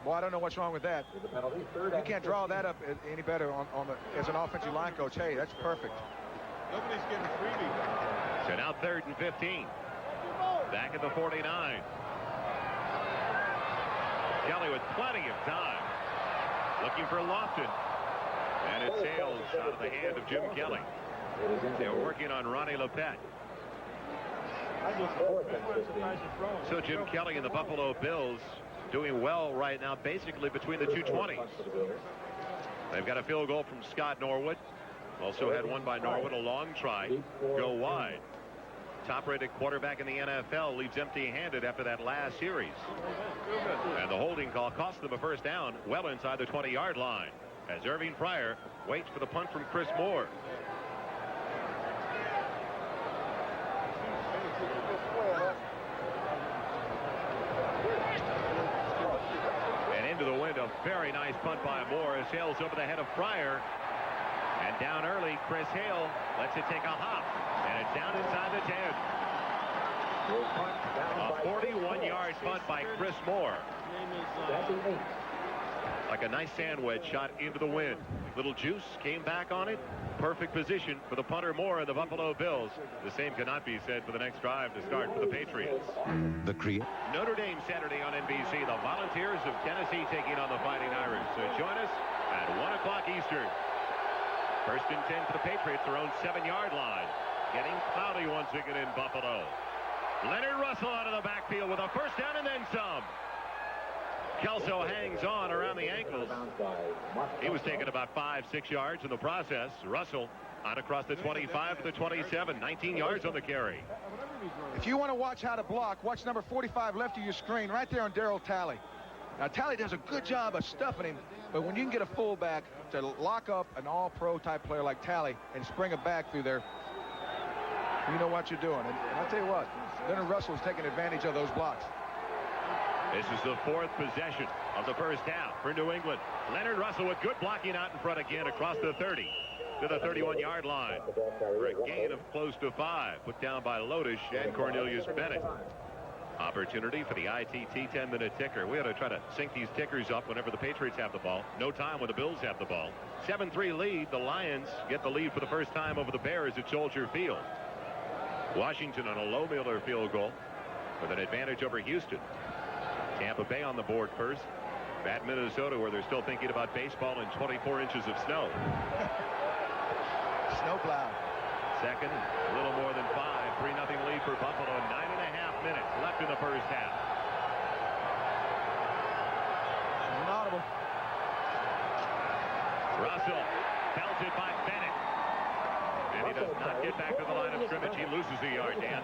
Boy, I don't know what's wrong with that. You can't draw that up any better as an offensive line coach. Hey, that's perfect. Nobody's getting a freebie. So now 3rd and 15. Back at the 49. Kelly with plenty of time. Looking for Lofton. And it sails out of the hand of Jim Kelly. They were working on Ronnie Lepet. So Jim Kelly and the Buffalo Bills doing well right now, basically between the 220s. They've got a field goal from Scott Norwood. Also had one by Norwood, a long try, go wide. Top-rated quarterback in the NFL leaves empty-handed after that last series. And the holding call cost them a first down well inside the 20-yard line as Irving Pryor waits for the punt from Chris Moore. And into the wind, a very nice punt by Moore as sails over the head of Pryor. And down early, Chris Hale lets it take a hop. And it's down inside the 10. A 41-yard punt by Chris Moore. Like a nice sand wedge shot into the wind. Little juice came back on it. Perfect position for the punter Moore and the Buffalo Bills. The same cannot be said for the next drive to start for the Patriots. Notre Dame Saturday on NBC. The Volunteers of Tennessee taking on the Fighting Irish. So join us at 1 o'clock Eastern. 1st and 10 for the Patriots, their own 7-yard line. Getting cloudy once again in Buffalo. Leonard Russell out of the backfield with a first down and then some. Kelso hangs on around the ankles. He was taking about 5-6 yards in the process. Russell out across the 25 to the 27, 19 yards on the carry. If you want to watch how to block, watch number 45 left of your screen right there on Darryl Talley. Now, Talley does a good job of stuffing him, but when you can get a fullback to lock up an all-pro type player like Talley and spring a back through there, you know what you're doing. And I'll tell you what, Leonard Russell is taking advantage of those blocks. This is the 4th possession of the first half for New England. Leonard Russell with good blocking out in front again across the 30 to the 31-yard line for a gain of close to 5, put down by Lodish and Cornelius Bennett. Opportunity for the ITT 10-minute ticker. We ought to try to sync these tickers up whenever the Patriots have the ball. No time when the Bills have the ball. 7-3 lead. The Lions get the lead for the first time over the Bears at Soldier Field. Washington on a low Miller field goal with an advantage over Houston. Tampa Bay on the board first. At Minnesota, where they're still thinking about baseball and 24 inches of snow. Snowplow. Second, a little more than 5. 3-0 lead for Buffalo. 9.5 minutes left in the first half. Inaudible. Russell pelted by Bennett. And he does not get back to the line of scrimmage. He loses a yard, Dan.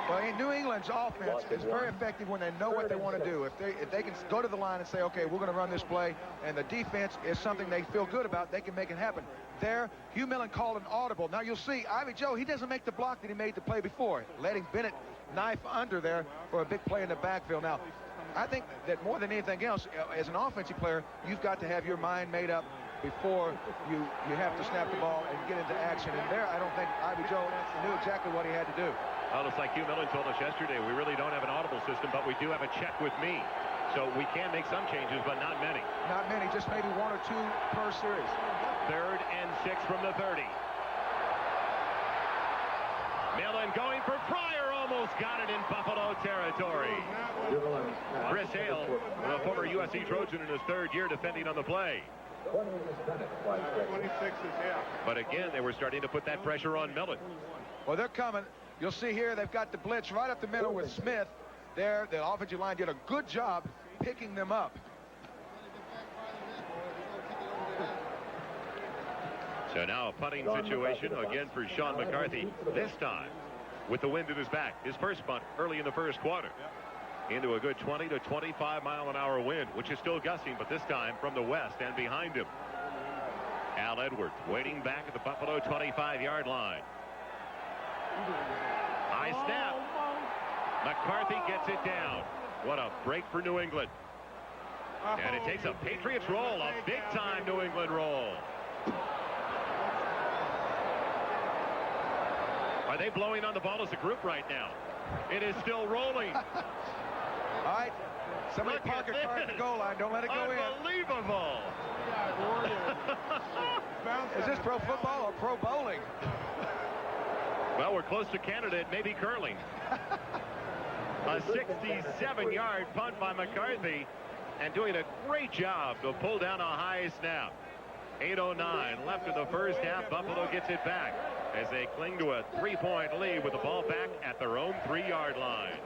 Well, New England's offense is very effective when they know what they want to do. If they can go to the line and say, okay, we're going to run this play, and the defense is something they feel good about, they can make it happen. There, Hugh Millen called an audible. Now you'll see, Ivy Joe, he doesn't make the block that he made the play before, letting Bennett knife under there for a big play in the backfield. Now, I think that more than anything else, as an offensive player, you've got to have your mind made up before you have to snap the ball and get into action. And there, I don't think Ivy Joe knew exactly what he had to do. Well, it's like Hugh Millen told us yesterday, we really don't have an audible system, but we do have a check with me. So we can make some changes, but not many. Not many, just maybe 1 or 2 per series. 3rd and 6 from the 30. Millen going for Pryor, almost got it in Buffalo territory. Chris Hale, a former USC Trojan in his 3rd year defending on the play. 26 is here. But again, they were starting to put that pressure on Millen. Well, they're coming. You'll see here they've got the blitz right up the middle with Smith. There, the offensive line did a good job picking them up. So now a punting situation again for Sean McCarthy, this time with the wind at his back. His first punt early in the first quarter. Into a good 20 to 25 mile an hour wind, which is still gusting, but this time from the west and behind him. Al Edwards waiting back at the Buffalo 25-yard line. High snap. McCarthy gets it down. What a break for New England. And it takes a Patriots roll, a big-time New England roll. Are they blowing on the ball as a group right now? It is still rolling. All right, somebody park a car at the goal line. Don't let it go in. Unbelievable. Is this pro football or pro bowling? Well, we're close to Canada. It may be curling. A 67-yard punt by McCarthy, and doing a great job to pull down a high snap. 8:09 left in the first half. Buffalo gets it back as they cling to a 3-point lead with the ball back at their own 3-yard line.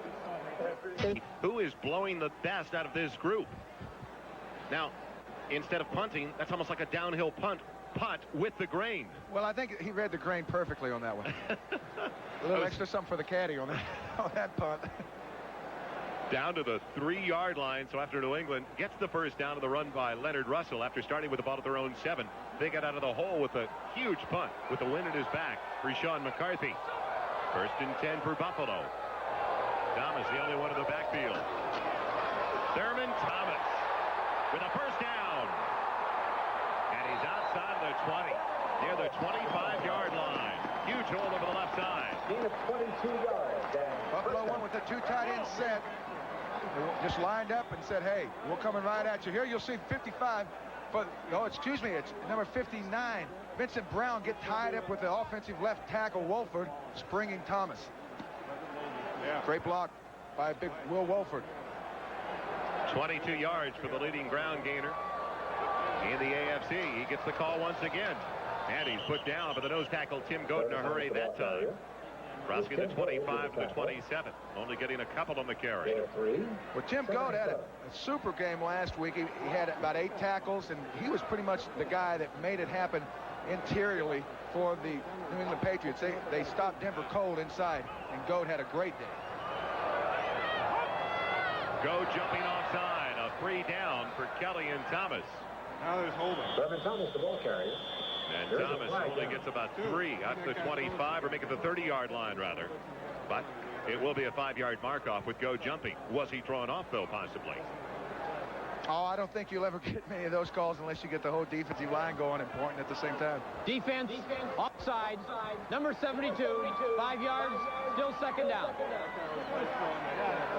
Who is blowing the best out of this group? Now, instead of punting, that's almost like a downhill punt with the grain. Well, I think he read the grain perfectly on that one. A little extra something for the caddy on that punt. Down to the 3-yard line. So after New England gets the first down of the run by Leonard Russell after starting with the ball at their own 7, they got out of the hole with a huge punt with the wind at his back for Sean McCarthy. 1st and 10 for Buffalo. Thomas, the only one in the backfield. Thurman Thomas with a first down. And he's outside of the 20, near the 25-yard line. Huge hole over the left side. Gain of 22 yards. Buffalo won with the 2 tight end set. They just lined up and said, hey, we're coming right at you. Here you'll see 55. It's number 59. Vincent Brown get tied up with the offensive left tackle, Wolford, springing Thomas. Yeah. Great block by big Will Wolford. 22 yards for the leading ground gainer in the AFC. He gets the call once again. And he's put down by the nose tackle, Tim Goat, in a hurry that time. Crossing the 25 to the 27. Only getting a couple on the carry. Well, Tim Goat had a super game last week. He had about 8 tackles, and he was pretty much the guy that made it happen interiorly for the New England Patriots. They stopped Denver cold inside, and Goat had a great day. Goat jumping offside. A free down for Kelly and Thomas. Now there's holding. Reverend Thomas, the ball carrier. And Thomas only gets about 3 out to the 25, or make it the 30-yard line, rather. But it will be a 5-yard mark-off with Goat jumping. Was he thrown off, though, possibly? Oh, I don't think you'll ever get many of those calls unless you get the whole defensive line going and pointing at the same time. Defense, offside, number 72, 5 yards, still 2nd down.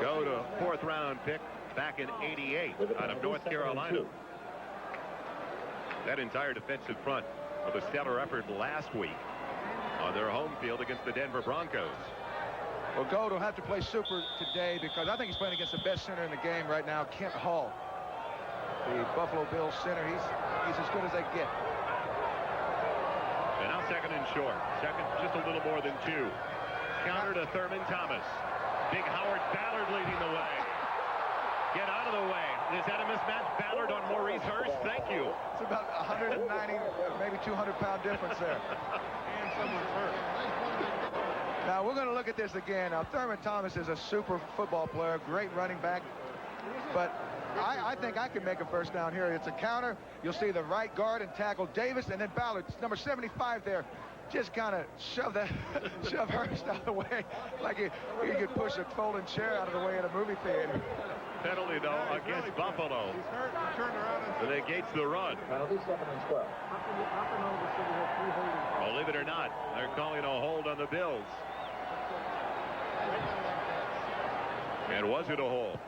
Goat, a 4th-round pick back in '88 out of North Carolina. That entire defensive front with a stellar effort last week on their home field against the Denver Broncos. Well, Goat will have to play super today because I think he's playing against the best center in the game right now, Kent Hull. The Buffalo Bills center, he's as good as they get. And now second and short. Second, just a little more than 2. Counter to Thurman Thomas. Big Howard Ballard leading the way. Get out of the way. Is that a mismatch? Ballard on Maurice Hurst. Thank you. It's about 190, maybe 200-pound difference there. And someone's hurt. Now, we're going to look at this again. Now, Thurman Thomas is a super football player, great running back. But I think I can make a first down here. It's a counter. You'll see the right guard and tackle Davis, and then Ballard, number 75 there, just kind of shove Hurst out of the way like you could push a folding chair out of the way in a movie theater. Penalty, though, against Buffalo. He's hurt. He turned around and That negates the run. Penalty, 2nd and 12. Believe it or not, they're calling a hold on the Bills. And was it a hold?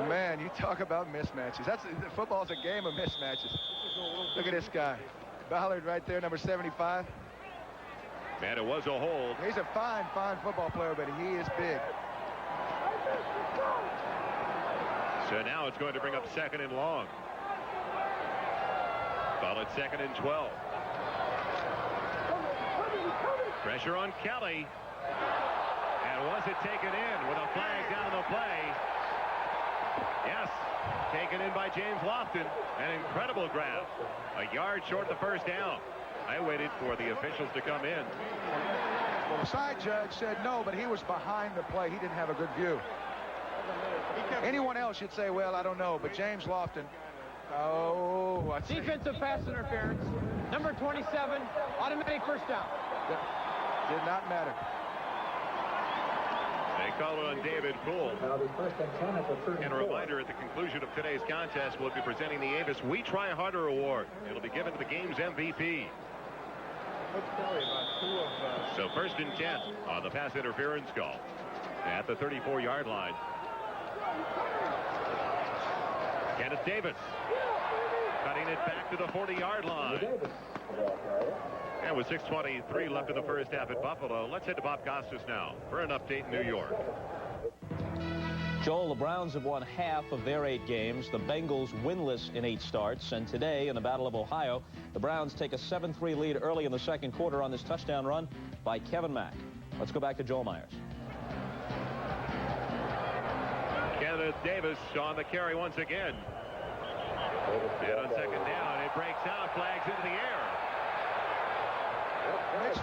Man, you talk about mismatches. Football's a game of mismatches. Look at this guy. Ballard right there, number 75. Man, it was a hold. He's a fine football player, but he is big. So now it's going to bring up 2nd and long. Followed 2nd and 12. Pressure on Kelly. And was it taken in with a flag down the play? Yes, taken in by James Lofton. An incredible grab. A yard short of the first down. I waited for the officials to come in. Well, the side judge said no, but he was behind the play. He didn't have a good view. Anyone else should say, well, I don't know, but James Lofton. Oh, what's defensive pass interference. Number 27, automatic first down. Did not matter. They call it on David Poole. Penalty, 1st and 10 at the 34. And a reminder, at the conclusion of today's contest, we'll be presenting the Avis We Try Harder Award. It'll be given to the game's MVP. So 1st and 10 on the pass interference call at the 34-yard line. Kenneth Davis cutting it back to the 40-yard line. And with 6:23 left in the first half at Buffalo, let's head to Bob Costas now for an update in New York. Joel, the Browns have won half of their 8 games. The Bengals winless in 8 starts. And today, in the Battle of Ohio, the Browns take a 7-3 lead early in the second quarter on this touchdown run by Kevin Mack. Let's go back to Joel Myers. Kenneth Davis on the carry once again. And on 2nd down, it breaks out, flags into the air.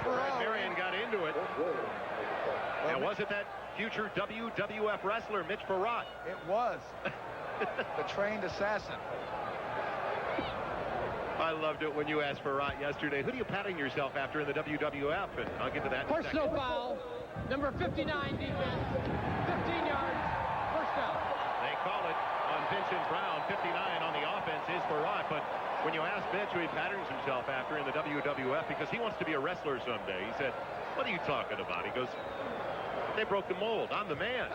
Fred Marion got into it. And was it that future WWF wrestler, Mitch Barrett? It was. The trained assassin. I loved it when you asked Barrett yesterday, who are you patting yourself after in the WWF? And I'll get to that in a second. Personal foul. Number 59 defense. 15 yards. First down. They call it on Vincent Brown. 59 on the offense is Barrett. But when you ask Mitch who he patterns himself after in the WWF, because he wants to be a wrestler someday, he said, what are you talking about? He goes, they broke the mold. I'm the man.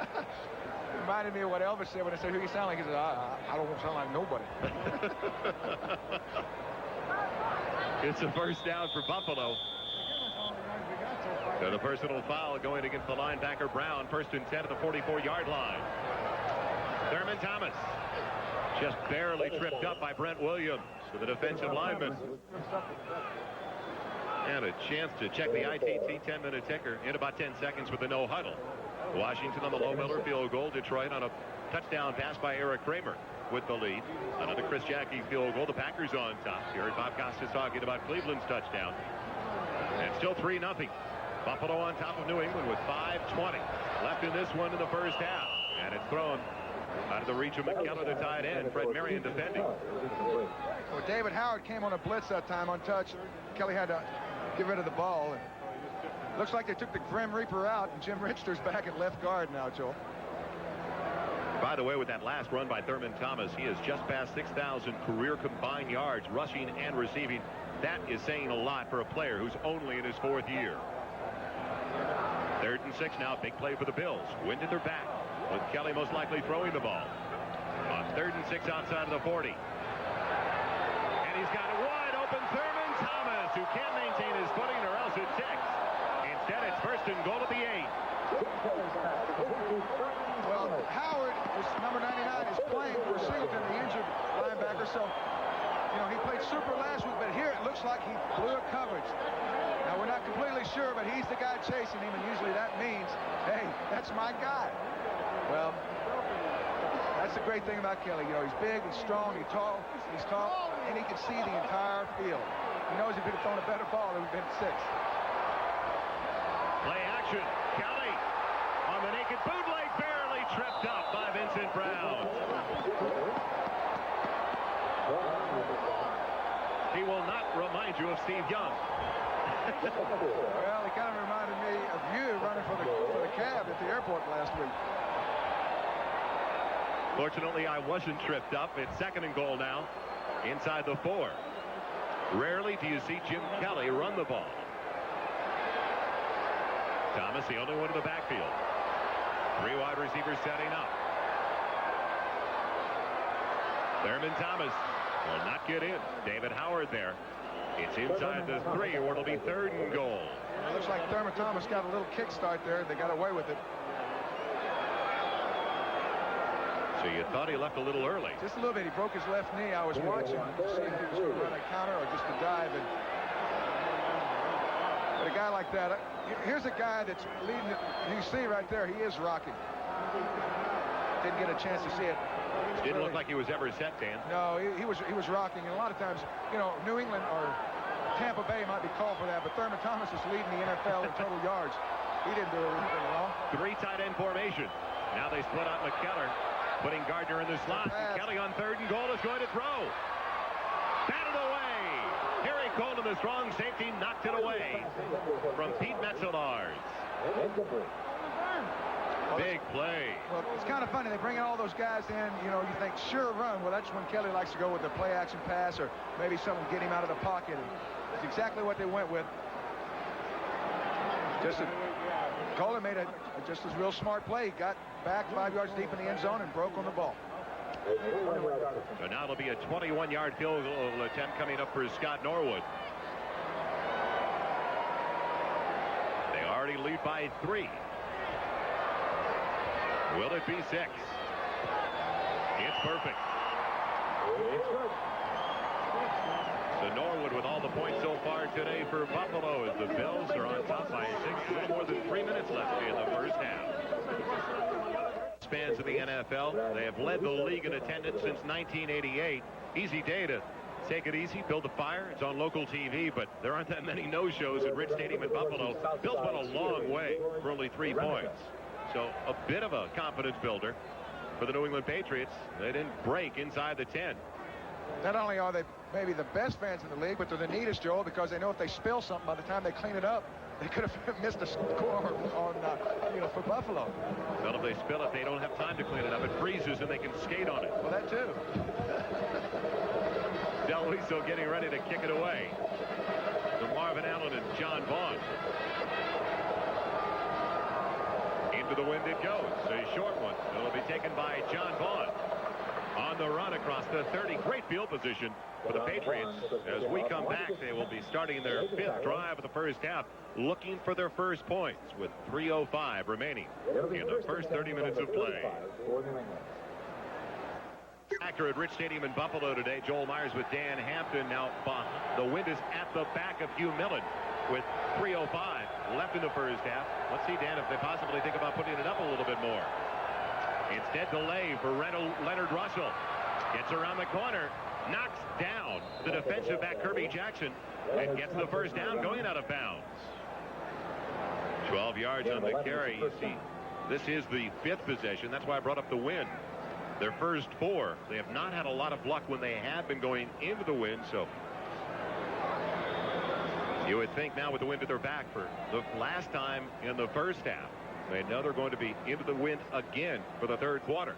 Reminded me of what Elvis said when I said, who you sound like? He said, I don't sound like nobody. It's a first down for Buffalo. So the personal foul going against the linebacker Brown. 1st and 10 at the 44-yard line. Thurman Thomas just barely tripped up by Brent Williams, the defensive lineman. And a chance to check the ITT 10-minute ticker in about 10 seconds with the no huddle. Washington on the low Miller field goal. Detroit on a touchdown pass by Eric Kramer with the lead. Another Chris Jackie field goal. The Packers on top. You heard Bob Costas talking about Cleveland's touchdown. And still 3-0. Buffalo on top of New England with 5:20 left in this one in the first half. And it's thrown out of the reach of McKellar, the tight end. Fred Marion defending. Well, David Howard came on a blitz that time untouched. Kelly had to get rid of the ball. And looks like they took the Grim Reaper out, and Jim Richter's back at left guard now, Joel. By the way, with that last run by Thurman Thomas, he has just passed 6,000 career combined yards, rushing and receiving. That is saying a lot for a player who's only in his 4th year. 3rd and 6 now. Big play for the Bills. Wind at their back, with Kelly most likely throwing the ball. On 3rd and 6 outside of the 40. And he's got a wide open Thurman Thomas, who can't maintain his footing or else it ticks. Instead, it's 1st and goal at the 8. Well, Howard, number 99, is playing for Singleton, the injured linebacker, so You know, he played super last week, but here it looks like he blew a coverage. Now, we're not completely sure, but he's the guy chasing him, and usually that means, hey, that's my guy. Well, that's the great thing about Kelly. You know, he's big, he's strong, he's tall, and he can see the entire field. He knows if he'd have thrown a better ball, it would have been 6. Play action. Kelly on the naked bootleg, barely tripped up by Vincent Brown. He will not remind you of Steve Young. Well, he kind of reminded me of you running for the cab at the airport last week. Fortunately, I wasn't tripped up. It's 2nd and goal now inside the 4. Rarely do you see Jim Kelly run the ball. Thomas, the only one in the backfield. 3 wide receivers setting up. Thurman Thomas will not get in. David Howard there. It's inside the 3, or it'll be 3rd and goal. It looks like Thurman Thomas got a little kickstart there. They got away with it. So you thought he left a little early. Just a little bit. He broke his left knee. I was watching to see if he was going to run a counter or just a dive. But a guy like that, here's a guy that's leading it. You see right there, he is rocking. Didn't get a chance to see it. Didn't look like he was ever set, Dan. No, he was rocking. And a lot of times, you know, New England or Tampa Bay might be called for that, but Thurman Thomas is leading the NFL in total yards. He didn't do anything wrong. 3 tight end formation. Now they split out McKellar, putting Gardner in the slot. Kelly on 3rd and goal is going to throw. Batted away. Harry Colton, the strong safety, knocked it away from Pete Metzelaars. Big play. Well, it's kind of funny. They bring all those guys in, you know, you think, sure, run. Well, that's when Kelly likes to go with the play-action pass or maybe someone get him out of the pocket. And it's exactly what they went with. Colton made just a real smart play. He got back 5 yards deep in the end zone and broke on the ball. So now it'll be a 21-yard field goal attempt coming up for Scott Norwood. They already lead by 3. Will it be 6? It's perfect. So Norwood with all the points so far today for Buffalo as the Bills are on top by 6. A little more than 3 minutes left in the first half. Fans of the NFL, they have led the league in attendance since 1988. Easy day to take it easy, build a fire. It's on local TV, but there aren't that many no-shows at Rich Stadium in Buffalo. Bills went a long way for only 3 points. So a bit of a confidence builder for the New England Patriots. They didn't break inside the 10. Not only are they maybe the best fans in the league, but they're the neatest, Joel, because they know if they spill something by the time they clean it up, they could have missed a score on, for Buffalo. Well, if they spill it, they don't have time to clean it up. It freezes and they can skate on it. Well, that too. Del Luiso getting ready to kick it away to Marvin Allen and John Vaughn. Into the wind it goes. A short one. It'll be taken by John Vaughn. On the run across the 30. Great field position for the Patriots. As we come back, they will be starting their 5th drive of the first half, looking for their first points with 3:05 remaining in the first 30 minutes of play. Actor at Rich Stadium in Buffalo today. Joel Myers with Dan Hampton. Now the wind is at the back of Hugh Millen with 3:05 left in the first half. Let's see, Dan, if they possibly think about putting it up a little bit more. Instead, delay for Leonard Russell. Gets around the corner. Knocks down the defensive back Kirby Jackson and gets the first down going out of bounds. 12 yards on the carry. You see, this is the 5th possession. That's why I brought up the wind. Their first 4. They have not had a lot of luck when they have been going into the wind. So you would think now with the wind at their back for the last time in the first half, they know they're going to be into the wind again for the 3rd quarter.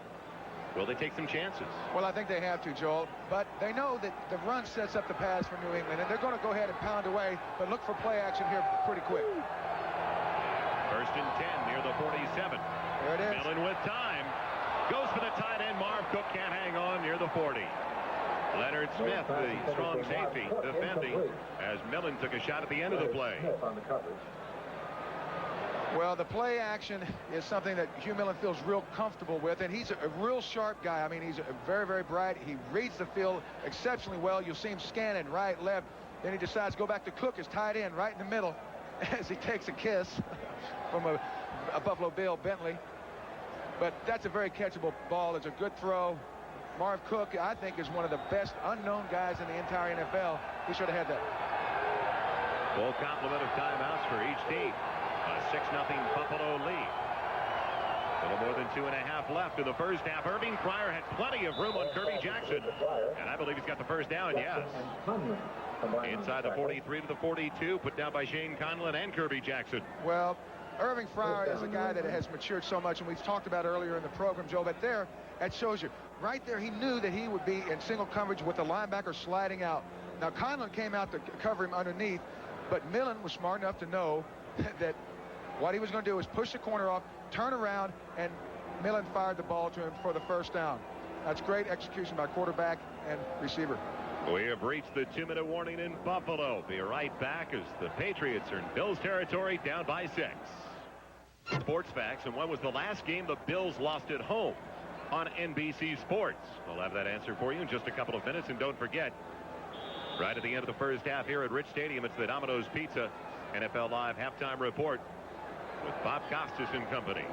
Will they take some chances? Well, I think they have to, Joel. But they know that the run sets up the pass for New England, and they're going to go ahead and pound away, but look for play action here pretty quick. 1st and 10 near the 47. There it is. Millen with time. Goes for the tight end. Marv Cook can't hang on near the 40. Leonard Smith, the strong safety, defending as Millen took a shot at the end of the play. Well, the play action is something that Hugh Millen feels real comfortable with, and he's a real sharp guy. I mean, he's very, very bright. He reads the field exceptionally well. You'll see him scanning right, left. Then he decides to go back to Cook, his tight end, right in the middle, as he takes a kiss from a Buffalo Bill, Bentley. But that's a very catchable ball. It's a good throw. Marv Cook, I think, is one of the best unknown guys in the entire NFL. He should have had that. Full complement of timeouts for each team. A 6-0 Buffalo lead. A little more than 2.5 left in the first half. Irving Fryer had plenty of room on Kirby Jackson. And I believe he's got the first down, yes. Inside the 43 to the 42, put down by Shane Conlon and Kirby Jackson. Well, Irving Fryer is a guy that has matured so much, and we've talked about earlier in the program, Joe, but there, that shows you. Right there, he knew that he would be in single coverage with the linebacker sliding out. Now, Conlon came out to cover him underneath, but Millen was smart enough to know that what he was going to do is push the corner off, turn around, and Millen fired the ball to him for the first down. That's great execution by quarterback and receiver. We have reached the 2-minute warning in Buffalo. Be right back as the Patriots are in Bills territory, down by 6. Sports facts, and when was the last game the Bills lost at home on NBC Sports? We'll have that answer for you in just a couple of minutes. And don't forget, right at the end of the first half here at Rich Stadium, it's the Domino's Pizza NFL Live halftime report with Bob Costas and company.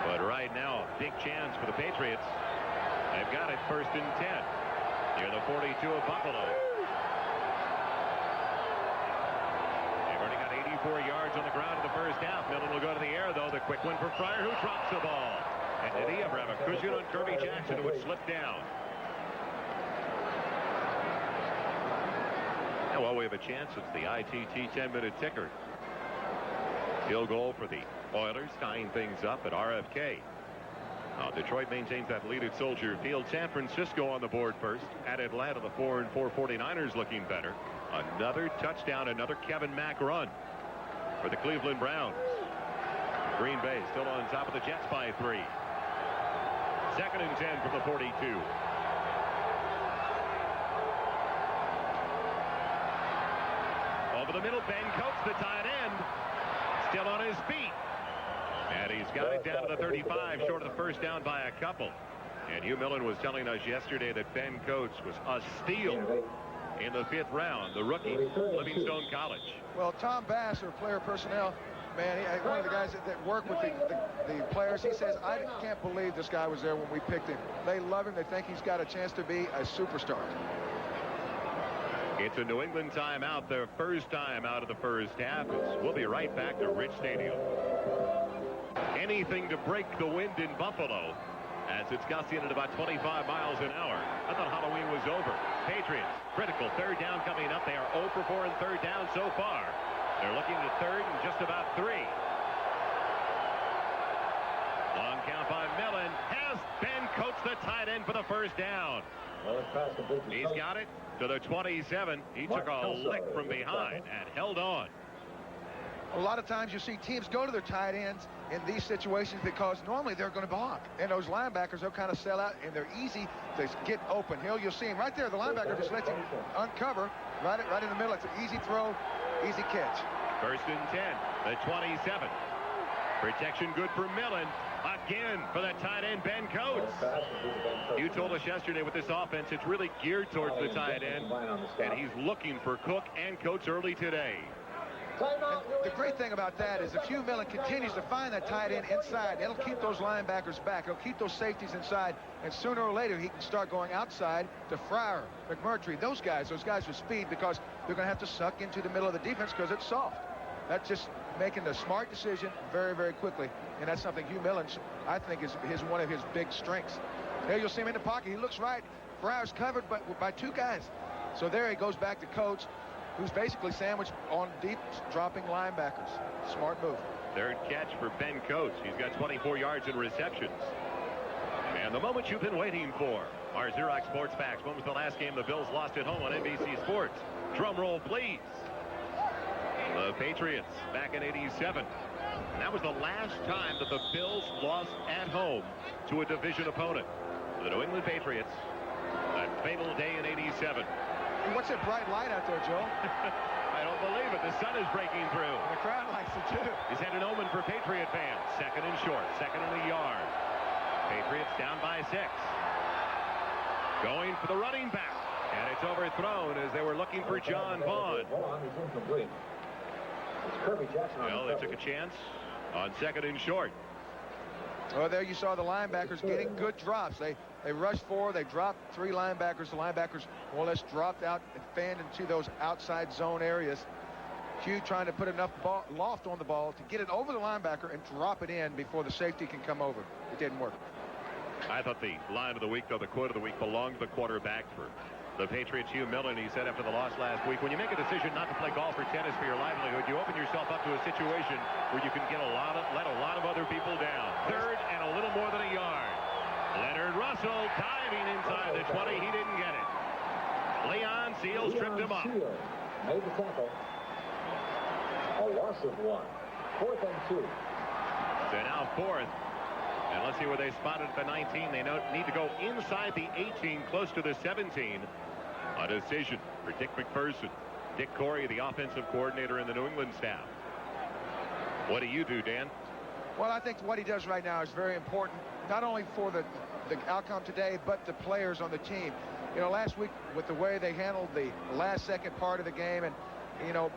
But right now, big chance for the Patriots. They've got it, 1st and 10. Near the 42 of Buffalo. They've already got 84 yards on the ground in the first half. Millen will go to the air, though. The quick one for Fryer, who drops the ball. And did he ever have a cushion on Kirby Jackson, who would slip down? And while we have a chance, it's the ITT 10-minute ticker. Field goal for the Oilers, tying things up at RFK. Detroit maintains that lead at Soldier Field. San Francisco on the board first. At Atlanta, the 4-4 49ers looking better. Another touchdown, another Kevin Mack run for the Cleveland Browns. Green Bay still on top of the Jets by 3. 2nd and 10 from the 42. Over the middle, Ben Coates, the tight end, still on his feet. And he's got it down to the 35, short of the first down by a couple. And Hugh Millen was telling us yesterday that Ben Coates was a steal in the 5th round, the rookie, Livingstone College. Well, Tom Bass, our player personnel, man, one of the guys that work with the players, he says, I can't believe this guy was there when we picked him. They love him. They think he's got a chance to be a superstar. It's a New England timeout, their first time out of the first half. We'll be right back to Rich Stadium. Anything to break the wind in Buffalo as it's gusting at about 25 miles an hour. I thought Halloween was over. Patriots, critical 3rd down coming up. They are 0 for 4 in 3rd down so far. They're looking to 3rd and just about 3. Long count by Millen. Has Ben Coates, the tight end, for the first down. He's got it to the 27. He took a lick from behind and held on. A lot of times you see teams go to their tight ends in these situations because normally they're going to block. And those linebackers, they'll kind of sell out, and they're easy to get open. You'll see him right there. The linebacker just lets him uncover right in the middle. It's an easy throw, easy catch. 1st and 10, the 27. Protection good for Millen. Again for the tight end, Ben Coates. You told us yesterday with this offense, it's really geared towards the tight end, and he's looking for Cook and Coates early today. And the great thing about that is if Hugh Millen continues to find that tight end inside, it'll keep those linebackers back. It'll keep those safeties inside, and sooner or later he can start going outside to Fryer, McMurtry, those guys with speed, because they're going to have to suck into the middle of the defense because it's soft. That's just making the smart decision very, very quickly, and that's something Hugh Millen, I think, is one of his big strengths. There you'll see him in the pocket. He looks right. Fryer's covered by 2 guys. So there he goes back to Coates, who's basically sandwiched on deep dropping linebackers. Smart move. 3rd catch for Ben Coates. He's got 24 yards in receptions. And the moment you've been waiting for. Our Xerox Sports Facts. When was the last game the Bills lost at home on NBC Sports? Drum roll, please. The Patriots back in '87. That was the last time that the Bills lost at home to a division opponent. The New England Patriots. That fatal day in '87. What's that bright light out there, Joe? I don't believe it. The sun is breaking through. The crowd likes it, too. Is that an omen for Patriot fans? Second and short. Second and a yard. Patriots down by 6. Going for the running back. And it's overthrown as they were looking for John Vaughn. Well, they took a chance on second and short. Well, there you saw the linebackers getting good drops. They rushed 4. They dropped 3 linebackers. The linebackers more or less dropped out and fanned into those outside zone areas. Hugh trying to put enough loft on the ball to get it over the linebacker and drop it in before the safety can come over. It didn't work. I thought the line of the week, though, the quote of the week belonged to the quarterback for the Patriots. Hugh Millen, he said after the loss last week, when you make a decision not to play golf or tennis for your livelihood, you open yourself up to a situation where you can let a lot of other people down. Third and a little more than a yard. Leonard Russell diving inside the 20. He didn't get it. Leon Seals tripped him up. Made the tackle. A loss of 1. 4th and 2. So now 4th. And let's see where they spotted at the 19. They need to go inside the 18, close to the 17. A decision for Dick McPherson. Dick Corey, the offensive coordinator in the New England staff. What do you do, Dan? Well, I think what he does right now is very important, not only for the outcome today, but the players on the team. You know, last week with the way they handled the last second part of the game, and, you know,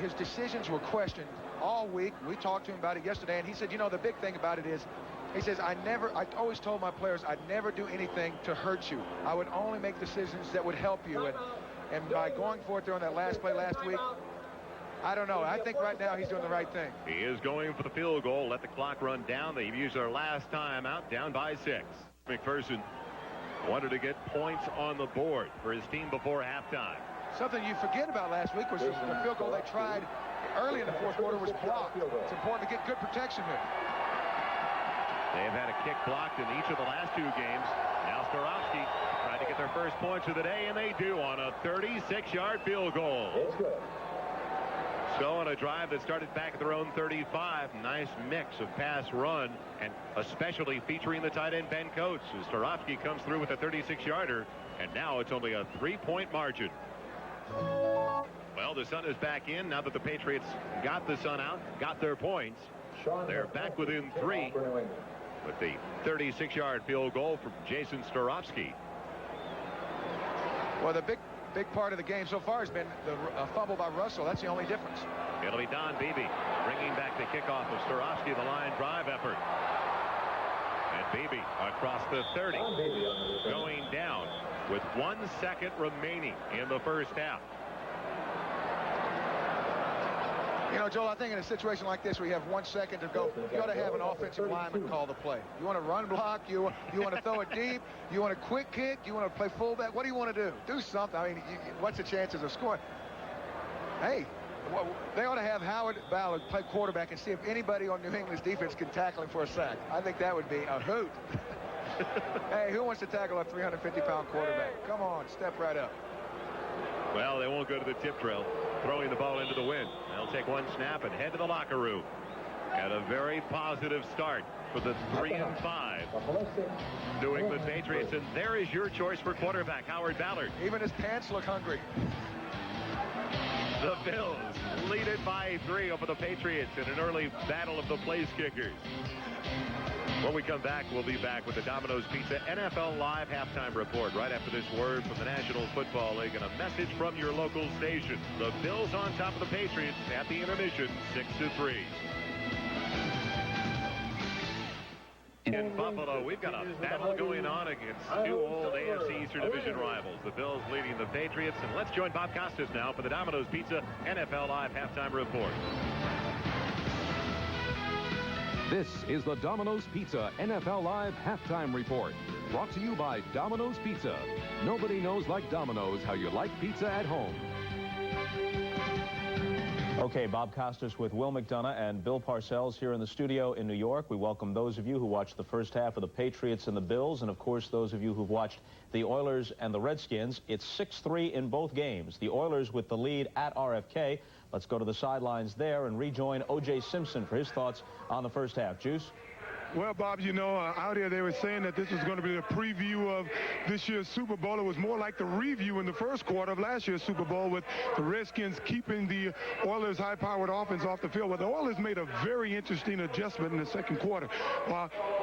his decisions were questioned all week. We talked to him about it yesterday, and he said, you know, the big thing about it is, he says, I always told my players I'd never do anything to hurt you. I would only make decisions that would help you. And by going for it there on that last play last week, I don't know. I think right now he's doing the right thing. He is going for the field goal. Let the clock run down. They've used their last time out, down by 6. McPherson wanted to get points on the board for his team before halftime. Something you forget about last week was the field goal they tried early in the 4th quarter was blocked. It's important to get good protection here. They've had a kick blocked in each of the last 2 games. Now Staurovsky trying to get their first points of the day, and they do on a 36-yard field goal. So on a drive that started back at their own 35, nice mix of pass run, and especially featuring the tight end Ben Coates, as Staurovsky comes through with a 36-yarder, and now it's only a 3-point margin. Well, the sun is back in now that the Patriots got the sun out, got their points. They're back within 3 with the 36-yard field goal from Jason Staurovsky. Well, the big part of the game so far has been the fumble by Russell. That's the only difference. It'll be Don Beebe bringing back the kickoff of Staurovsky, the line drive effort. And Beebe across the 30, going down with 1 second remaining in the first half. You know, Joel, I think in a situation like this where you have 1 second to go, you ought to have an offensive lineman call the play. You want to run block, you want to throw it deep, you want a quick kick, you want to play fullback. What do you want to do? Do something. I mean, what's the chances of scoring? Hey, they ought to have Howard Ballard play quarterback and see if anybody on New England's defense can tackle him for a sack. I think that would be a hoot. Hey, who wants to tackle a 350-pound quarterback? Come on, step right up. Well, they won't go to the tip drill, throwing the ball into the wind. They'll take 1 snap and head to the locker room. And a very positive start for the 3-5 New England Patriots. And there is your choice for quarterback, Howard Ballard. Even his pants look hungry. The Bills lead it by 3 over the Patriots in an early battle of the place kickers. When we come back, we'll be back with the Domino's Pizza NFL Live halftime report right after this word from the National Football League and a message from your local station. The Bills on top of the Patriots at the intermission, 6-3. In Buffalo, we've got a battle going on against 2 old AFC Eastern Division rivals. The Bills leading the Patriots. And let's join Bob Costas now for the Domino's Pizza NFL Live halftime report. This is the Domino's Pizza NFL Live halftime report. Brought to you by Domino's Pizza. Nobody knows like Domino's how you like pizza at home. Okay, Bob Costas with Will McDonough and Bill Parcells here in the studio in New York. We welcome those of you who watched the first half of the Patriots and the Bills, and of course those of you who've watched the Oilers and the Redskins. It's 6-3 in both games. The Oilers with the lead at RFK. Let's go to the sidelines there and rejoin O.J. Simpson for his thoughts on the first half. Juice? Well, Bob, you know, out here they were saying that this was going to be a preview of this year's Super Bowl. It was more like the review in the first quarter of last year's Super Bowl, with the Redskins keeping the Oilers' high-powered offense off the field. But the Oilers made a very interesting adjustment in the second quarter.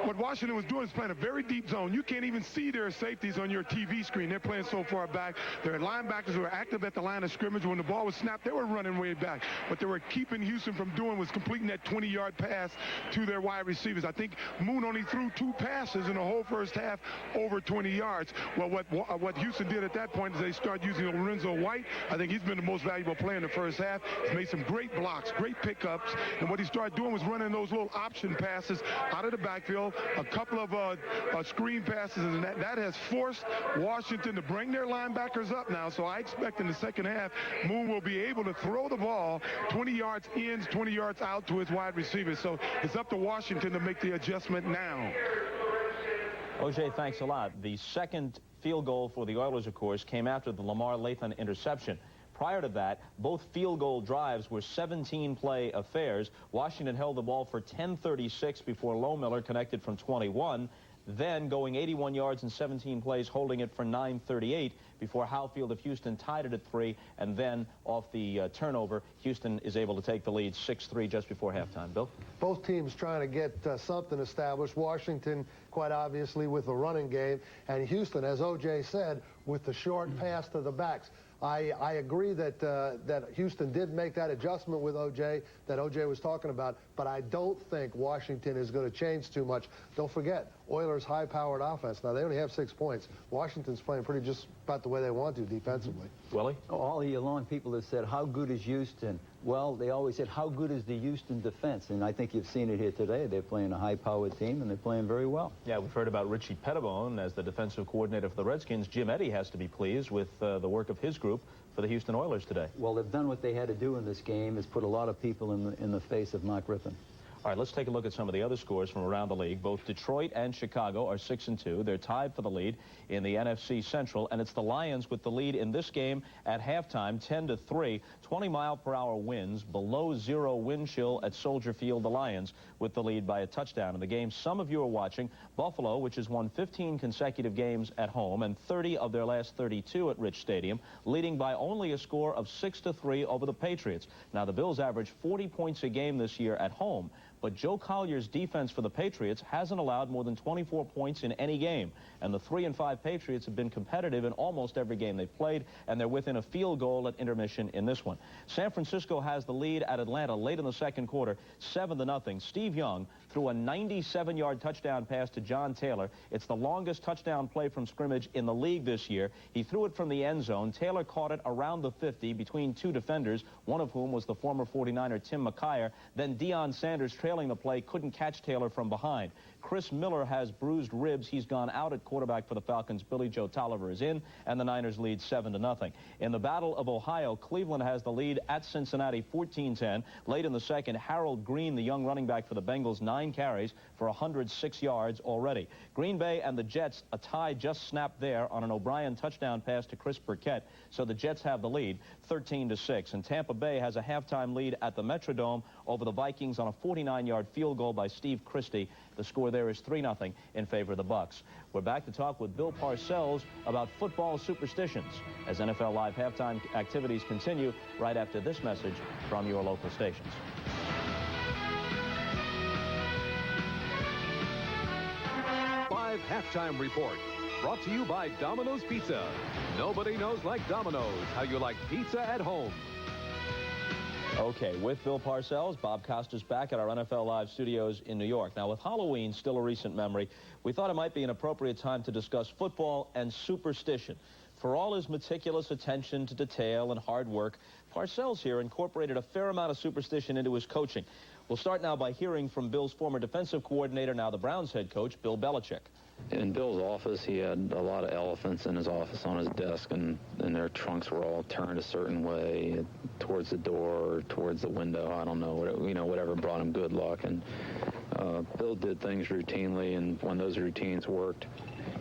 What Washington was doing is playing a very deep zone. You can't even see their safeties on your TV screen. They're playing so far back. Their linebackers were active at the line of scrimmage. When the ball was snapped, they were running way back. What they were keeping Houston from doing was completing that 20-yard pass to their wide receivers. I think Moon only threw 2 passes in the whole first half over 20 yards. Well, what Houston did at that point is they started using Lorenzo White. I think he's been the most valuable player in the first half. He's made some great blocks, great pickups, and what he started doing was running those little option passes out of the backfield, a couple of screen passes, and that has forced Washington to bring their linebackers up now. So I expect in the second half, Moon will be able to throw the ball 20 yards in, 20 yards out to his wide receivers. So it's up to Washington to make the adjustment now. O.J., thanks a lot. The second field goal for the Oilers, of course, came after the Lamar Lathan interception. Prior to that, both field goal drives were 17-play affairs. Washington held the ball for 10:36 before Lohmiller connected from 21. Then going 81 yards in 17 plays, holding it for 9:38 before Howfield of Houston tied it at 3, and then off the turnover, Houston is able to take the lead 6-3 just before halftime. Bill? Both teams trying to get something established. Washington, quite obviously, with the running game, and Houston, as O.J. said, with the short pass to the backs. I agree that that Houston did make that adjustment with O.J. that O.J. was talking about, but I don't think Washington is going to change too much. Don't forget, Oilers' high-powered offense. Now, they only have 6 points. Washington's playing pretty just about the way they want to defensively. Willie? All year long, people have said, how good is Houston? Well, they always said, how good is the Houston defense? And I think you've seen it here today. They're playing a high-powered team, and they're playing very well. Yeah, we've heard about Richie Pettibone as the defensive coordinator for the Redskins. Jim Eddy has to be pleased with the work of his group for the Houston Oilers today. Well, they've done what they had to do in this game, is put a lot of people in the face of Mark Rippon. All right, let's take a look at some of the other scores from around the league. Both Detroit and Chicago are 6-2. They're tied for the lead in the NFC Central, and it's the Lions with the lead in this game at halftime, 10-3. 20-mile-per-hour winds, below 0 wind chill at Soldier Field. The Lions with the lead by a touchdown. In the game some of you are watching, Buffalo, which has won 15 consecutive games at home and 30 of their last 32 at Rich Stadium, leading by only a score of 6-3 over the Patriots. Now, the Bills average 40 points a game this year at home, but Joe Collier's defense for the Patriots hasn't allowed more than 24 points in any game. And the 3-5 Patriots have been competitive in almost every game they've played, and they're within a field goal at intermission in this one. San Francisco has the lead at Atlanta late in the second quarter, 7-0. Steve Young threw a 97-yard touchdown pass to John Taylor. It's the longest touchdown play from scrimmage in the league this year. He threw it from the end zone. Taylor caught it around the 50 between 2 defenders, one of whom was the former 49er Tim McKyer. Then Deion Sanders, trailing the play, couldn't catch Taylor from behind. Chris Miller has bruised ribs. He's gone out at quarterback for the Falcons. Billy Joe Tolliver is in, and the Niners lead 7-0. In the Battle of Ohio, Cleveland has the lead at Cincinnati, 14-10. Late in the second, Harold Green, the young running back for the Bengals, 9 carries for 106 yards already. Green Bay and the Jets, a tie just snapped there on an O'Brien touchdown pass to Chris Burkett, so the Jets have the lead, 13-6. And Tampa Bay has a halftime lead at the Metrodome over the Vikings on a 49-yard field goal by Steve Christie. The score there is 3-0 in favor of the Bucs. We're back to talk with Bill Parcells about football superstitions as NFL Live halftime activities continue right after this message from your local stations. Live halftime report brought to you by Domino's Pizza. Nobody knows like Domino's how you like pizza at home. Okay, with Bill Parcells, Bob Costas back at our NFL Live studios in New York. Now, with Halloween still a recent memory, we thought it might be an appropriate time to discuss football and superstition. For all his meticulous attention to detail and hard work, Parcells here incorporated a fair amount of superstition into his coaching. We'll start now by hearing from Bill's former defensive coordinator, now the Browns head coach, Bill Belichick. In Bill's office, he had a lot of elephants in his office on his desk, and their trunks were all turned a certain way towards the door or towards the window. I don't know, whatever brought him good luck. And Bill did things routinely, and when those routines worked,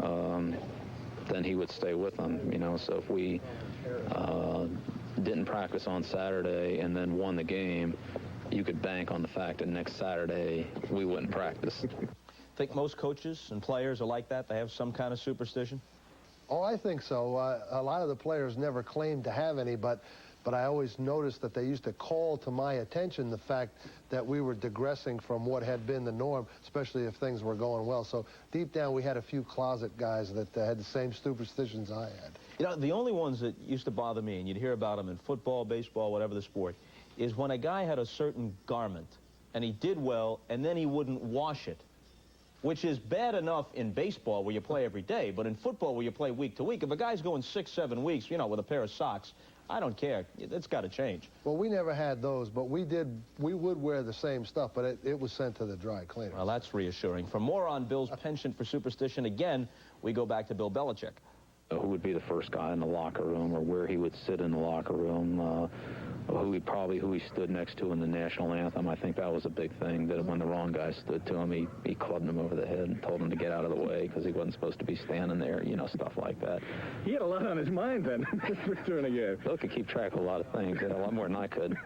then he would stay with them. So if we didn't practice on Saturday and then won the game, you could bank on the fact that next Saturday we wouldn't practice. Think most coaches and players are like that? They have some kind of superstition? Oh, I think so. A lot of the players never claimed to have any, but I always noticed that they used to call to my attention the fact that we were digressing from what had been the norm, especially if things were going well. So deep down, we had a few closet guys that had the same superstitions I had. You know, the only ones that used to bother me, and you'd hear about them in football, baseball, whatever the sport, is when a guy had a certain garment, and he did well, and then he wouldn't wash it, which is bad enough in baseball where you play every day, but in football where you play week to week, if a guy's going 6, 7 weeks, you know, with a pair of socks, I don't care. It's got to change. Well, we never had those, but we would wear the same stuff, but it was sent to the dry cleaner. Well, that's reassuring. For more on Bill's penchant for superstition, again, we go back to Bill Belichick. Who would be the first guy in the locker room, or where he would sit in the locker room, who he stood next to in the national anthem. I think that was a big thing, that when the wrong guy stood to him, he clubbed him over the head and told him to get out of the way because he wasn't supposed to be standing there, you know, stuff like that. He had a lot on his mind then during the game. Bill could keep track of a lot of things, a lot more than I could.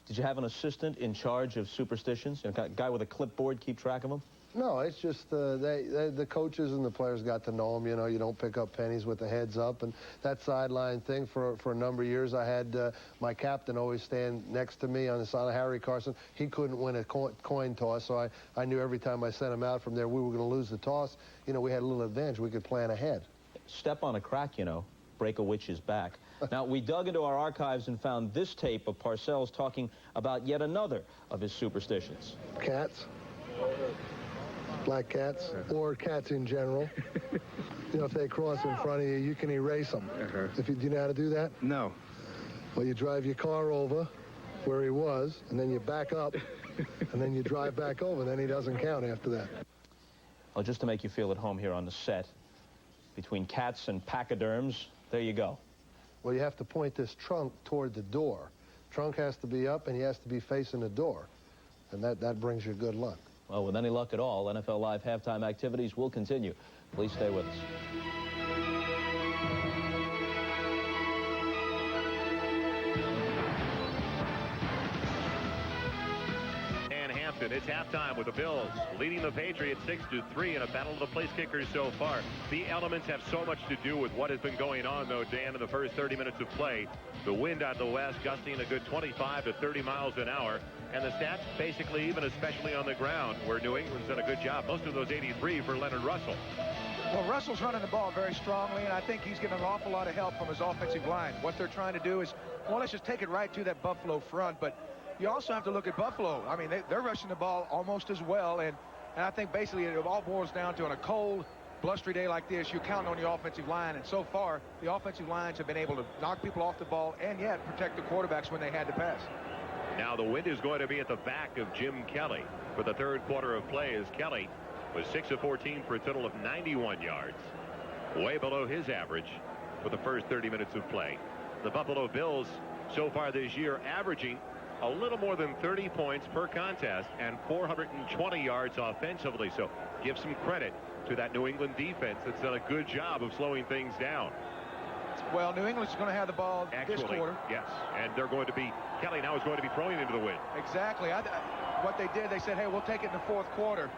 Did you have an assistant in charge of superstitions? A guy with a clipboard keep track of them? No, it's just the coaches and the players got to know them. You know, you don't pick up pennies with the heads up. And that sideline thing, for a number of years, I had my captain always stand next to me on the side of Harry Carson. He couldn't win a coin toss, so I knew every time I sent him out from there we were going to lose the toss. You know, we had a little advantage. We could plan ahead. Step on a crack, you know, break a witch's back. Now, we dug into our archives and found this tape of Parcells talking about yet another of his superstitions. Cats. Black cats, or cats in general. You know, if they cross in front of you, you can erase them. Do you know how to do that? No. Well, you drive your car over where he was, and then you back up, and then you drive back over, then he doesn't count after that. Well, just to make you feel at home here on the set, between cats and pachyderms, there you go. Well, you have to point this trunk toward the door. Trunk has to be up, and he has to be facing the door, and that brings you good luck. Well, with any luck at all, NFL Live halftime activities will continue. Please stay with us. It's halftime with the Bills leading the Patriots 6-3 in a battle of the place kickers so far. The elements have so much to do with what has been going on, though, Dan, in the first 30 minutes of play. The wind out the west gusting a good 25 to 30 miles an hour. And the stats basically even, especially on the ground, where New England's done a good job. Most of those 83 for Leonard Russell. Well, Russell's running the ball very strongly, and I think he's getting an awful lot of help from his offensive line. What they're trying to do is, well, let's just take it right to that Buffalo front. But you also have to look at Buffalo. I mean, they're rushing the ball almost as well, and I think basically it all boils down to, on a cold, blustery day like this, you're counting on your offensive line, and so far the offensive lines have been able to knock people off the ball and yet protect the quarterbacks when they had to pass. Now the wind is going to be at the back of Jim Kelly for the third quarter of play, as Kelly was 6 of 14 for a total of 91 yards, way below his average for the first 30 minutes of play. The Buffalo Bills so far this year averaging a little more than 30 points per contest and 420 yards offensively. So give some credit to that New England defense that's done a good job of slowing things down. Well, New England's going to have the ball this quarter. Yes, and they're going to be, Kelly now is going to be throwing into the wind. Exactly. What they did, they said, hey, we'll take it in the fourth quarter.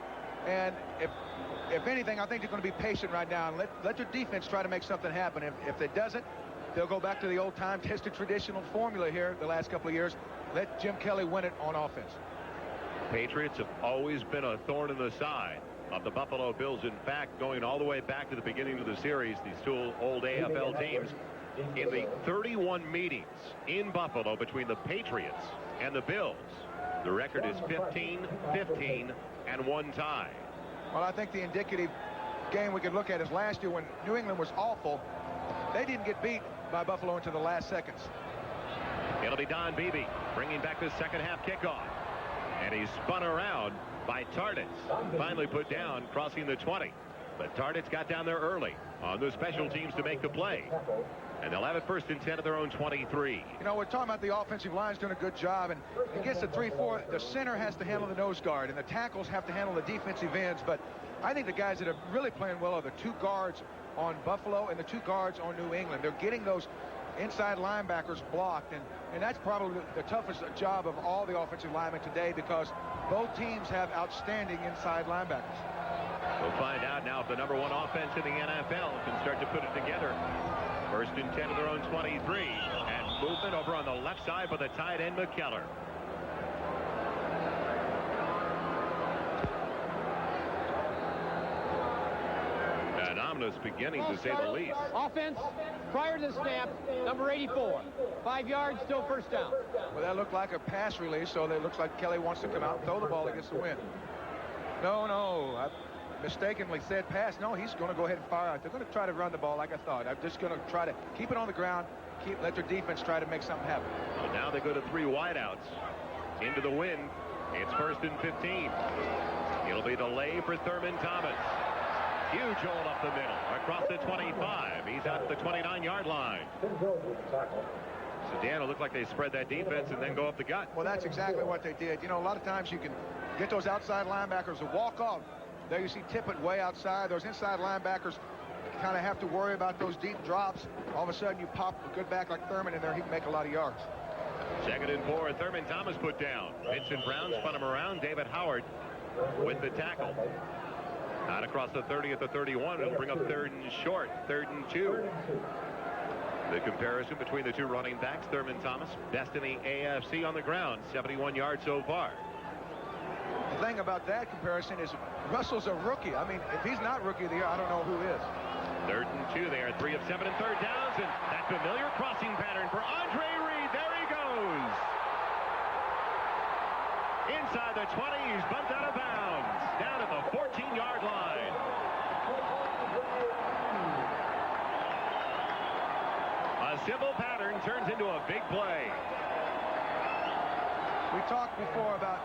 And if anything, I think they're going to be patient right now and let their defense try to make something happen. If it doesn't, they'll go back to the old-time tested traditional formula here the last couple of years. Let Jim Kelly win it on offense. Patriots have always been a thorn in the side of the Buffalo Bills. In fact, going all the way back to the beginning of the series, these two old AFL teams, in the 31 meetings in Buffalo between the Patriots and the Bills, the record is 15-15 and one tie. Well, I think the indicative game we could look at is last year when New England was awful. They didn't get beat by Buffalo into the last seconds. It'll be Don Beebe bringing back the second half kickoff. And he's spun around by Tardis. Finally put down, crossing the 20. But Tardis got down there early on the special teams to make the play. And they'll have it first and 10 at their own 23. You know, we're talking about the offensive line's doing a good job. And it gets to 3-4. The center has to handle the nose guard. And the tackles have to handle the defensive ends. But I think the guys that are really playing well are the two guards on Buffalo and the two guards on New England. They're getting those inside linebackers blocked, and that's probably the toughest job of all the offensive linemen today, because both teams have outstanding inside linebackers. We'll find out now if the #1 offense in the NFL can start to put it together. 1st and 10 of their own 23. And movement over on the left side by the tight end, McKellar. An ominous beginning, to say the least. Offense, prior to the snap, number 84. 5 yards, still first down. Well, that looked like a pass release, so it looks like Kelly wants to come out and throw the ball against the wind. No, I mistakenly said pass. No, he's going to go ahead and fire out. They're going to try to run the ball like I thought. I'm just going to try to keep it on the ground, let their defense try to make something happen. Well, now they go to 3 wideouts. Into the wind. It's 1st and 15. It'll be the lay for Thurman Thomas. Huge hole up the middle. Across the 25. He's at the 29-yard line. So, Dan, it looked like they spread that defense and then go up the gut. Well, that's exactly what they did. You know, a lot of times you can get those outside linebackers to walk off. There you see Tippett way outside. Those inside linebackers kind of have to worry about those deep drops. All of a sudden you pop a good back like Thurman in there, he can make a lot of yards. 2nd and 4. Thurman Thomas put down. Vincent Brown spun him around. David Howard with the tackle. Out across the 30 at the 31. It'll bring up 3rd and short. 3rd and 2. The comparison between the two running backs, Thurman Thomas, best in the AFC on the ground, 71 yards so far. The thing about that comparison is Russell's a rookie. I mean, if he's not rookie of the year, I don't know who is. 3rd and 2 there, 3 of 7 and 3rd downs, and that familiar crossing pattern for Andre Reed. There he goes. Inside the 20, he's bumped out of bounds. Down at the 14-yard line. A simple pattern turns into a big play. We talked before about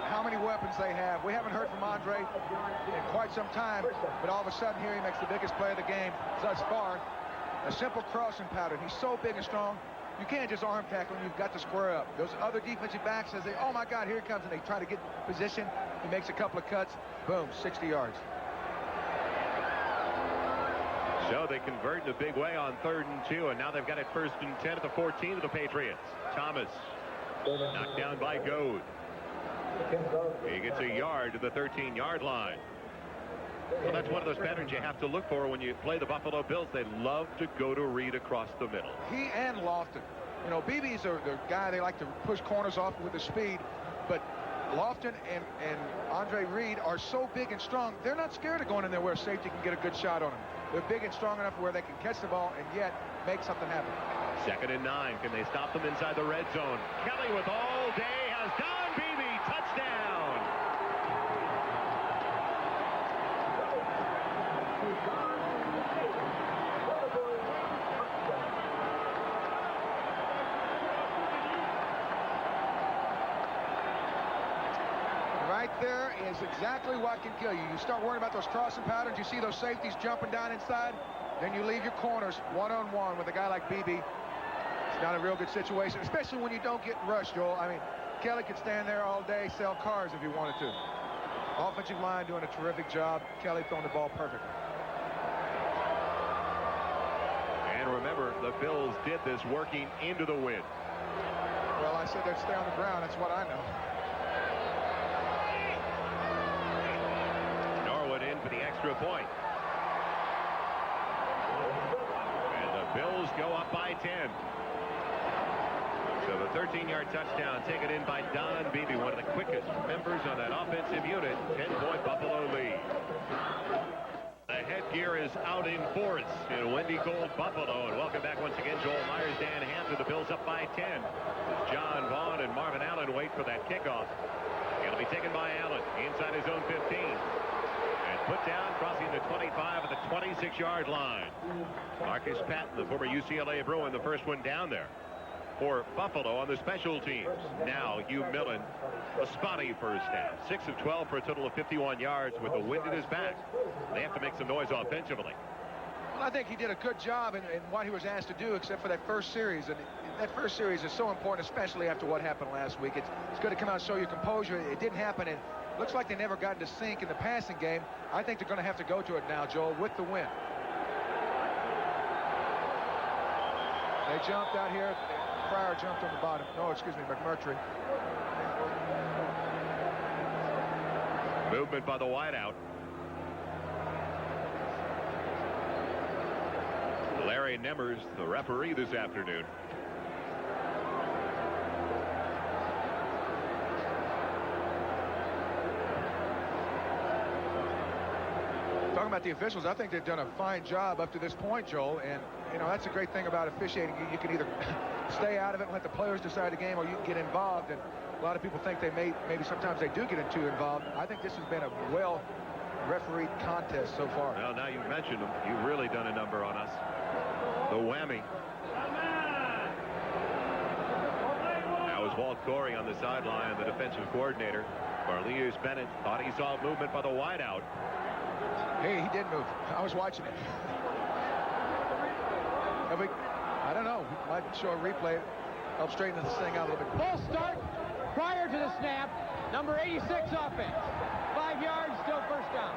how many weapons they have. We haven't heard from Andre in quite some time, but all of a sudden here he makes the biggest play of the game thus far. A simple crossing pattern. He's so big and strong. You can't just arm tackle him. You've got to square up. Those other defensive backs, as they, oh my God, here he comes, and they try to get position. He makes a couple of cuts. Boom, 60 yards. So they convert in a big way on 3rd and 2, and now they've got it 1st and 10 at the 14 of the Patriots. Thomas knocked down by Goad. He gets a yard to the 13-yard line. Well, that's one of those patterns you have to look for when you play the Buffalo Bills. They love to go to Reed across the middle. He and Lofton. You know, BB's the guy they like to push corners off with the speed, but Lofton and Andre Reed are so big and strong, they're not scared of going in there where a safety can get a good shot on them. They're big and strong enough where they can catch the ball and yet make something happen. 2nd and 9. Can they stop them inside the red zone? Kelly with all day has done. Beebe, touchdown. Right there is exactly what can kill you. You start worrying about those crossing patterns. You see those safeties jumping down inside. Then you leave your corners one-on-one with a guy like Beebe. It's not a real good situation, especially when you don't get rushed, Joel. I mean, Kelly could stand there all day, sell cars if he wanted to. Offensive line doing a terrific job. Kelly throwing the ball perfectly. And remember, the Bills did this working into the wind. Well, I said they'd stay on the ground. That's what I know. Norwood in for the extra point. And the Bills go up by 10. So the 13-yard touchdown taken in by Don Beebe, one of the quickest members on that offensive unit. 10-point Buffalo lead. The headgear is out in force in windy cold Buffalo. And welcome back once again, Joel Myers, Dan Hampton. The Bills up by 10. John Vaughn and Marvin Allen wait for that kickoff. It'll be taken by Allen inside his own 15. And put down, crossing the 25 at the 26-yard line. Marcus Patton, the former UCLA Bruin, the first one down there for Buffalo on the special teams. Now Hugh Millen, a spotty first half. 6 of 12 for a total of 51 yards with the wind at his back. They have to make some noise offensively. Well, I think he did a good job in what he was asked to do, except for that first series. And that first series is so important, especially after what happened last week. It's good to come out and show your composure. It didn't happen, and looks like they never got into sync in the passing game. I think they're going to have to go to it now, Joel, with the win. They jumped out here. Pryor jumped on the bottom. No, excuse me, McMurtry. Movement by the wideout. Larry Nemmers, the referee this afternoon. Talking about the officials, I think they've done a fine job up to this point, Joel. And, you know, that's a great thing about officiating. You can either stay out of it and let the players decide the game, or you can get involved. And a lot of people think they maybe sometimes they do get too involved. I think this has been a well-refereed contest so far. Well, now you've mentioned them. You've really done a number on us. The whammy. Now is Walt Corey on the sideline, the defensive coordinator. Cornelius Bennett thought he saw movement by the wideout. Hey, he did move. I was watching it. I don't know. We might show a replay. Help straighten this thing out a little bit. Full start prior to the snap. Number 86 offense. 5 yards, still first down.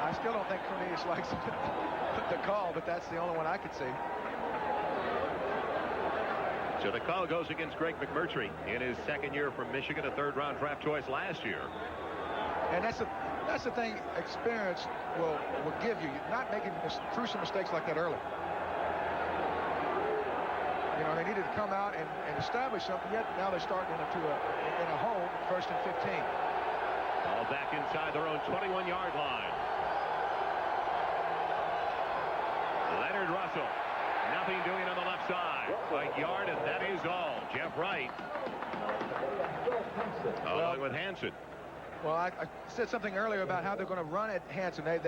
I still don't think Cornelius likes the call, but that's the only one I could see. So the call goes against Greg McMurtry in his second year from Michigan, a third-round draft choice last year. And that's the thing experience will give you. You're not making crucial mistakes like that early. You know, they needed to come out and establish something, yet now they're starting in a hole, 1st and 15. Ball back inside their own 21-yard line. Leonard Russell. Nothing doing on the left side. A yard, and that is all. Jeff Wright. Along with Hansen. Well, I said something earlier about how they're going to run at Hansen. They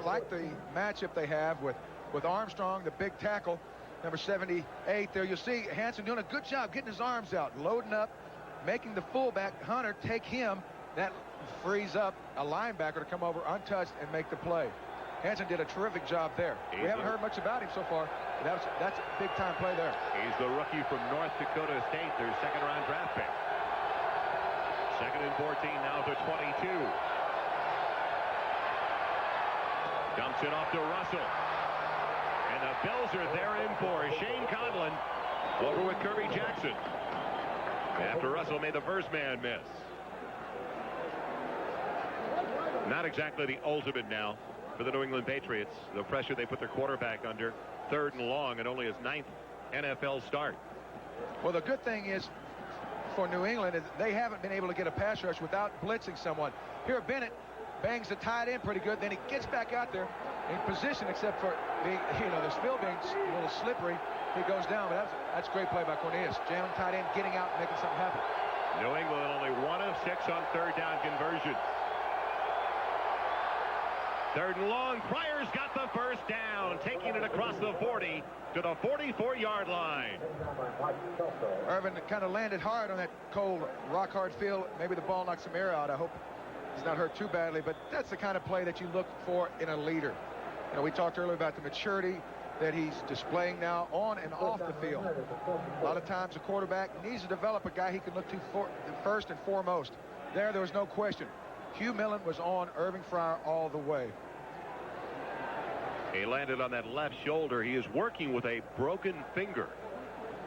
like the matchup they have with Armstrong, the big tackle, number 78 there. You'll see Hansen doing a good job getting his arms out, loading up, making the fullback, Hunter, take him. That frees up a linebacker to come over untouched and make the play. Hansen did a terrific job there. We haven't heard much about him so far. But that's a big-time play there. He's the rookie from North Dakota State, their second-round draft pick. 2nd and 14 now to 22. Dumps it off to Russell. And the Bills are there in for Shane Conlon over with Kirby Jackson. After Russell made the first man miss. Not exactly the ultimate now for the New England Patriots. The pressure they put their quarterback under. 3rd and long, and only his 9th NFL start. Well, the good thing is for New England is they haven't been able to get a pass rush without blitzing someone. Here, Bennett bangs the tight end pretty good. Then he gets back out there in position, except for the spill being a little slippery. He goes down, but that's a great play by Cornelius. Jamming tight end, getting out, and making something happen. New England only 1 of 6 on 3rd down conversions. 3rd and long. Pryor's got the first down, taking it across the 40 to the 44-yard line. Irvin kind of landed hard on that cold, rock-hard field. Maybe the ball knocked some air out. I hope he's not hurt too badly, but that's the kind of play that you look for in a leader. You know, we talked earlier about the maturity that he's displaying now on and off the field. A lot of times a quarterback needs to develop a guy he can look to first and foremost. There was no question. Hugh Millen was on Irving Fryer all the way. He landed on that left shoulder. He is working with a broken finger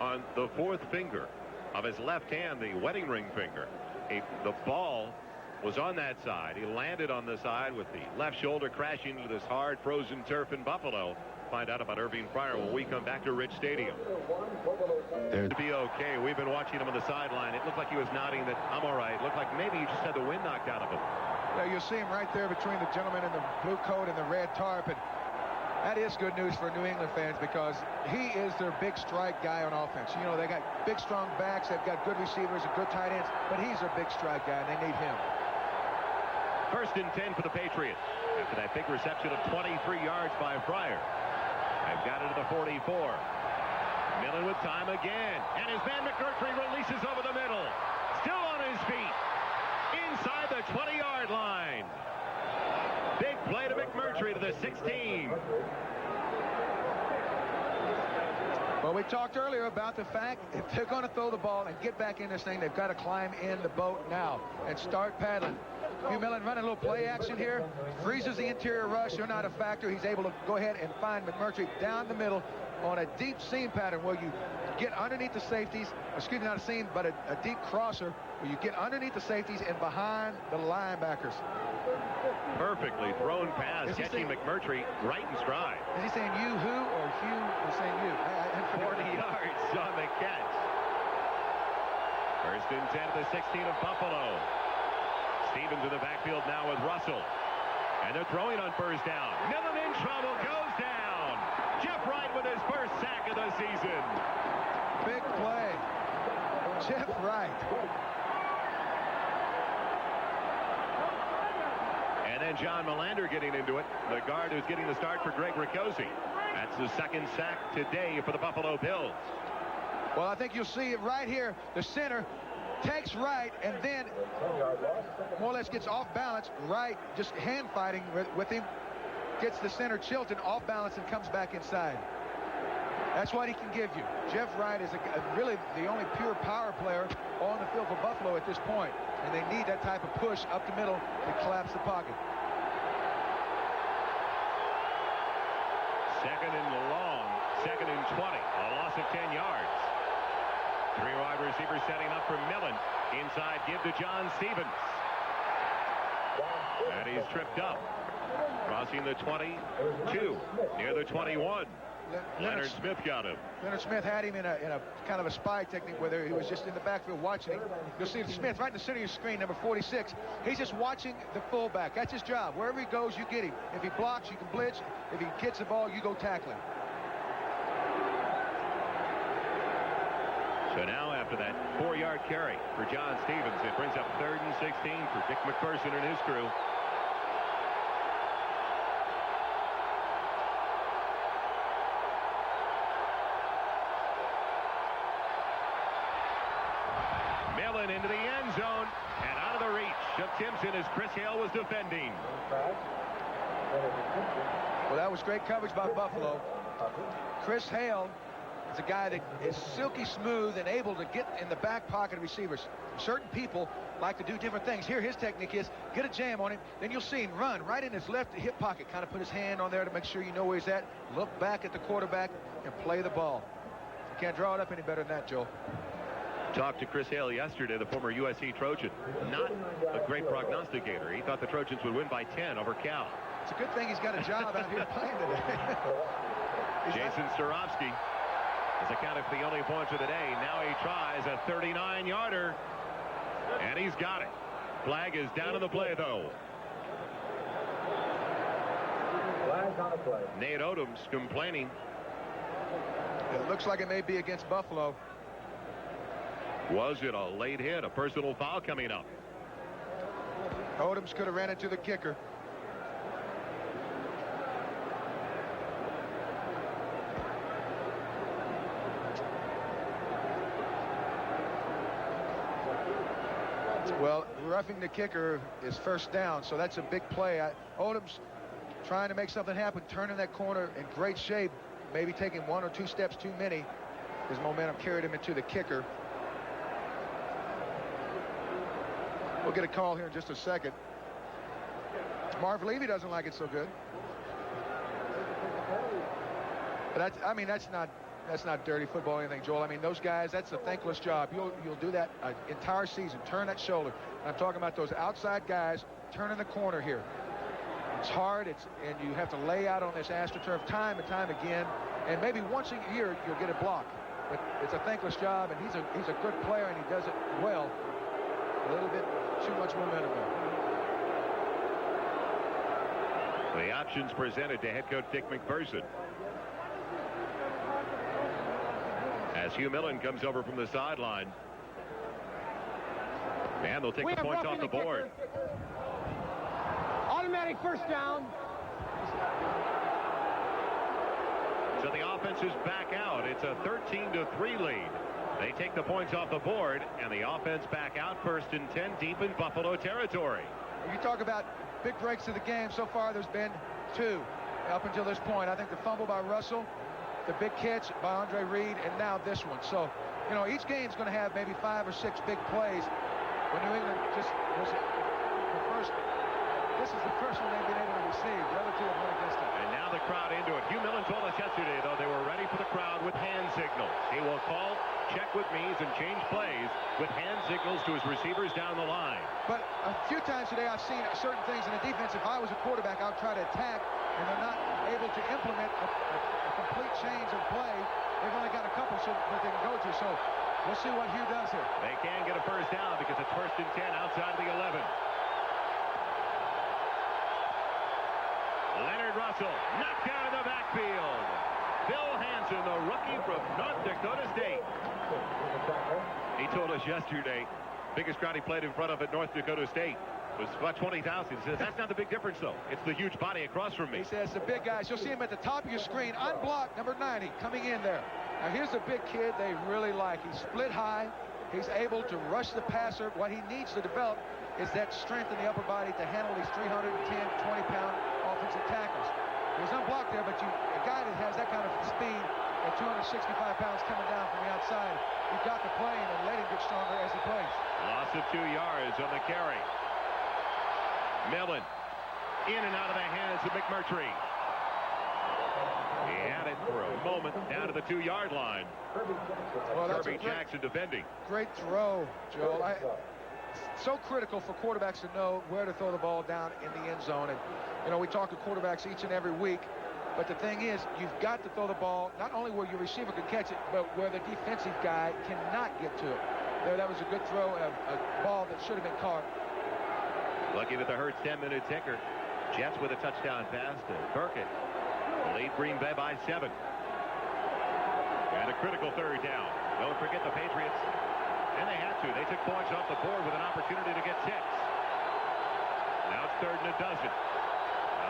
on the 4th finger of his left hand, the wedding ring finger. The ball was on that side. He landed on the side with the left shoulder crashing into this hard frozen turf in Buffalo. Find out about Irving Fryer when we come back to Rich Stadium. To be okay. We've been watching him on the sideline. It looked like he was nodding that I'm all right. It looked like maybe he just had the wind knocked out of him. Yeah, you'll see him right there between the gentleman in the blue coat and the red tarp. And that is good news for New England fans because he is their big strike guy on offense. You know, they got big, strong backs. They've got good receivers and good tight ends. But he's their big strike guy, and they need him. 1st and 10 for the Patriots after that big reception of 23 yards by Fryer. They've got it to the 44. Millen with time again. And his man McMurtry releases over the middle. Still on his feet. Inside the 20-yard line. Big play to McMurtry to the 16. Well, we talked earlier about the fact if they're going to throw the ball and get back in this thing, they've got to climb in the boat now and start paddling. Hugh Millen running a little play action here. Freezes the interior rush. They're not a factor. He's able to go ahead and find McMurtry down the middle on a deep seam pattern where you get underneath the safeties, excuse me, not a seam, but a deep crosser where you get underneath the safeties and behind the linebackers. Perfectly thrown pass, catching McMurtry right in stride. Is he saying you who or Hugh is saying you? 40 yards on the catch. First and 10 at the 16 of Buffalo. Stevens in the backfield now with Russell. And they're throwing on first down. Millen in trouble, goes down. Jeff Wright with his first sack of the season. Big play. Jeff Wright. And then John Melander getting into it. The guard who's getting the start for Greg Ricosi. That's the second sack today for the Buffalo Bills. Well, I think you'll see it right here. The center takes Wright and then more or less gets off balance. Wright just hand fighting with him. Gets the center Chilton off balance and comes back inside. That's what he can give you. Jeff Wright is really the only pure power player on the field for Buffalo at this point. And they need that type of push up the middle to collapse the pocket. Second and long. Second and 20. A loss of 10 yards. Three wide receivers setting up for Millen. Inside give to John Stevens. And he's tripped up. Crossing the 22. Near the 21. Leonard Smith got him. Leonard Smith had him in a kind of a spy technique where he was just in the backfield watching him. You'll see Smith right in the center of your screen, number 46. He's just watching the fullback. That's his job. Wherever he goes, you get him. If he blocks, you can blitz. If he gets the ball, you go tackle him. So now after that 4-yard carry for John Stevens, it brings up 3rd and 16 for Dick McPherson and his crew. Millen into the end zone and out of the reach of Timpson as Chris Hale was defending. Well, that was great coverage by Buffalo. Chris Hale is a guy that is silky smooth and able to get in the back pocket of receivers. Certain people like to do different things. Here his technique is get a jam on him, then you'll see him run right in his left hip pocket, kind of put his hand on there to make sure you know where he's at, look back at the quarterback and play the ball. You can't draw it up any better than that, Joel. Talked to Chris Hale yesterday, the former USC Trojan. Not a great prognosticator. He thought the Trojans would win by 10 over Cal. It's a good thing he's got a job out here playing today. Jason Staurovsky has accounted for the only points of the day. Now he tries a 39-yarder, and he's got it. Flag is down on the play, though. Flag on the play. Nate Odom's complaining. It looks like it may be against Buffalo. Was it a late hit? A personal foul coming up. Odoms could have ran into the kicker. Well, roughing the kicker is first down, so that's a big play. Odom's trying to make something happen, turning that corner in great shape, maybe taking 1 or 2 steps too many. His momentum carried him into the kicker. We'll get a call here in just a second. Marv Levy doesn't like it so good. But that's not dirty football or anything, Joel. I mean, those guys, that's a thankless job. You'll do that an entire season. Turn that shoulder. And I'm talking about those outside guys turning the corner here. It's hard. And you have to lay out on this AstroTurf time and time again. And maybe once a year you'll get a block. But it's a thankless job, and he's a good player, and he does it well. A little bit too much momentum there. The options presented to head coach Dick McPherson. As Hugh Millen comes over from the sideline. And they'll take the points off the board. Automatic first down. So the offense is back out. It's a 13-3 lead. They take the points off the board, and the offense back out 1st and 10 deep in Buffalo territory. You talk about big breaks of the game. So far, there's been 2 up until this point. I think the fumble by Russell, the big catch by Andre Reed, and now this one. So, you know, each game's going to have maybe 5 or 6 big plays. When New England just was the first this is the first one they've been able to receive. The other two have went against him. And now the crowd into it. Hugh Millen told us yesterday, though, they were ready for the crowd with hand signals. He will call check with me's and change plays with hand signals to his receivers down the line. But a few times today I've seen certain things in the defense. If I was a quarterback, I would try to attack, and they're not able to implement a complete change of play. They've only got a couple that they can go to. So we'll see what Hugh does here. They can get a first down because it's 1st and 10 outside the 11. Leonard Russell knocked out of the backfield. Bill Hansen, the rookie from North Dakota State. He told us yesterday, biggest crowd he played in front of at North Dakota State was about 20,000. He says, that's not the big difference, though. It's the huge body across from me. He says the big guys. You'll see him at the top of your screen, unblocked, number 90, coming in there. Now, here's a big kid they really like. He's split high. He's able to rush the passer. What he needs to develop is that strength in the upper body to handle these 310, 20-pound offensive tackles. He's unblocked there, but a guy that has that kind of speed at 265 pounds coming down from the outside, you've got to play him and let him get stronger as he plays. Loss of 2 yards on the carry. Millen in and out of the hands of McMurtry. He had it for a moment down to the 2-yard line. Well, Kirby Jackson defending. Great throw, Joel. So critical for quarterbacks to know where to throw the ball down in the end zone. And, you know, we talk to quarterbacks each and every week. But the thing is, you've got to throw the ball not only where your receiver can catch it, but where the defensive guy cannot get to it. There, that was a good throw, a ball that should have been caught. Lucky that the Hurts 10-minute ticker. Jets with a touchdown pass to Burkett. Lead Green Bay by 7. And a critical 3rd down. Don't forget the Patriots. And they had to. They took points off the board with an opportunity to get 6. Now it's 3rd and a dozen.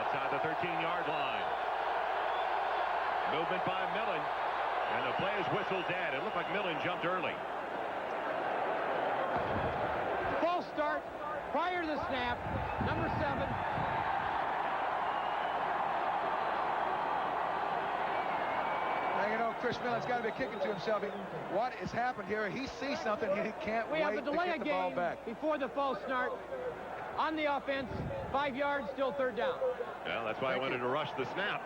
Outside the 13-yard line. Movement by Millen. And the play is whistled dead. It looked like Millen jumped early. False start prior to the snap. Number 7. Now, you know, Chris Millen's got to be kicking to himself. What has happened here? He sees something. He can't wait to get the ball back. Before the false start on the offense. 5 yards, still 3rd down. Well, that's why I wanted to rush the snap.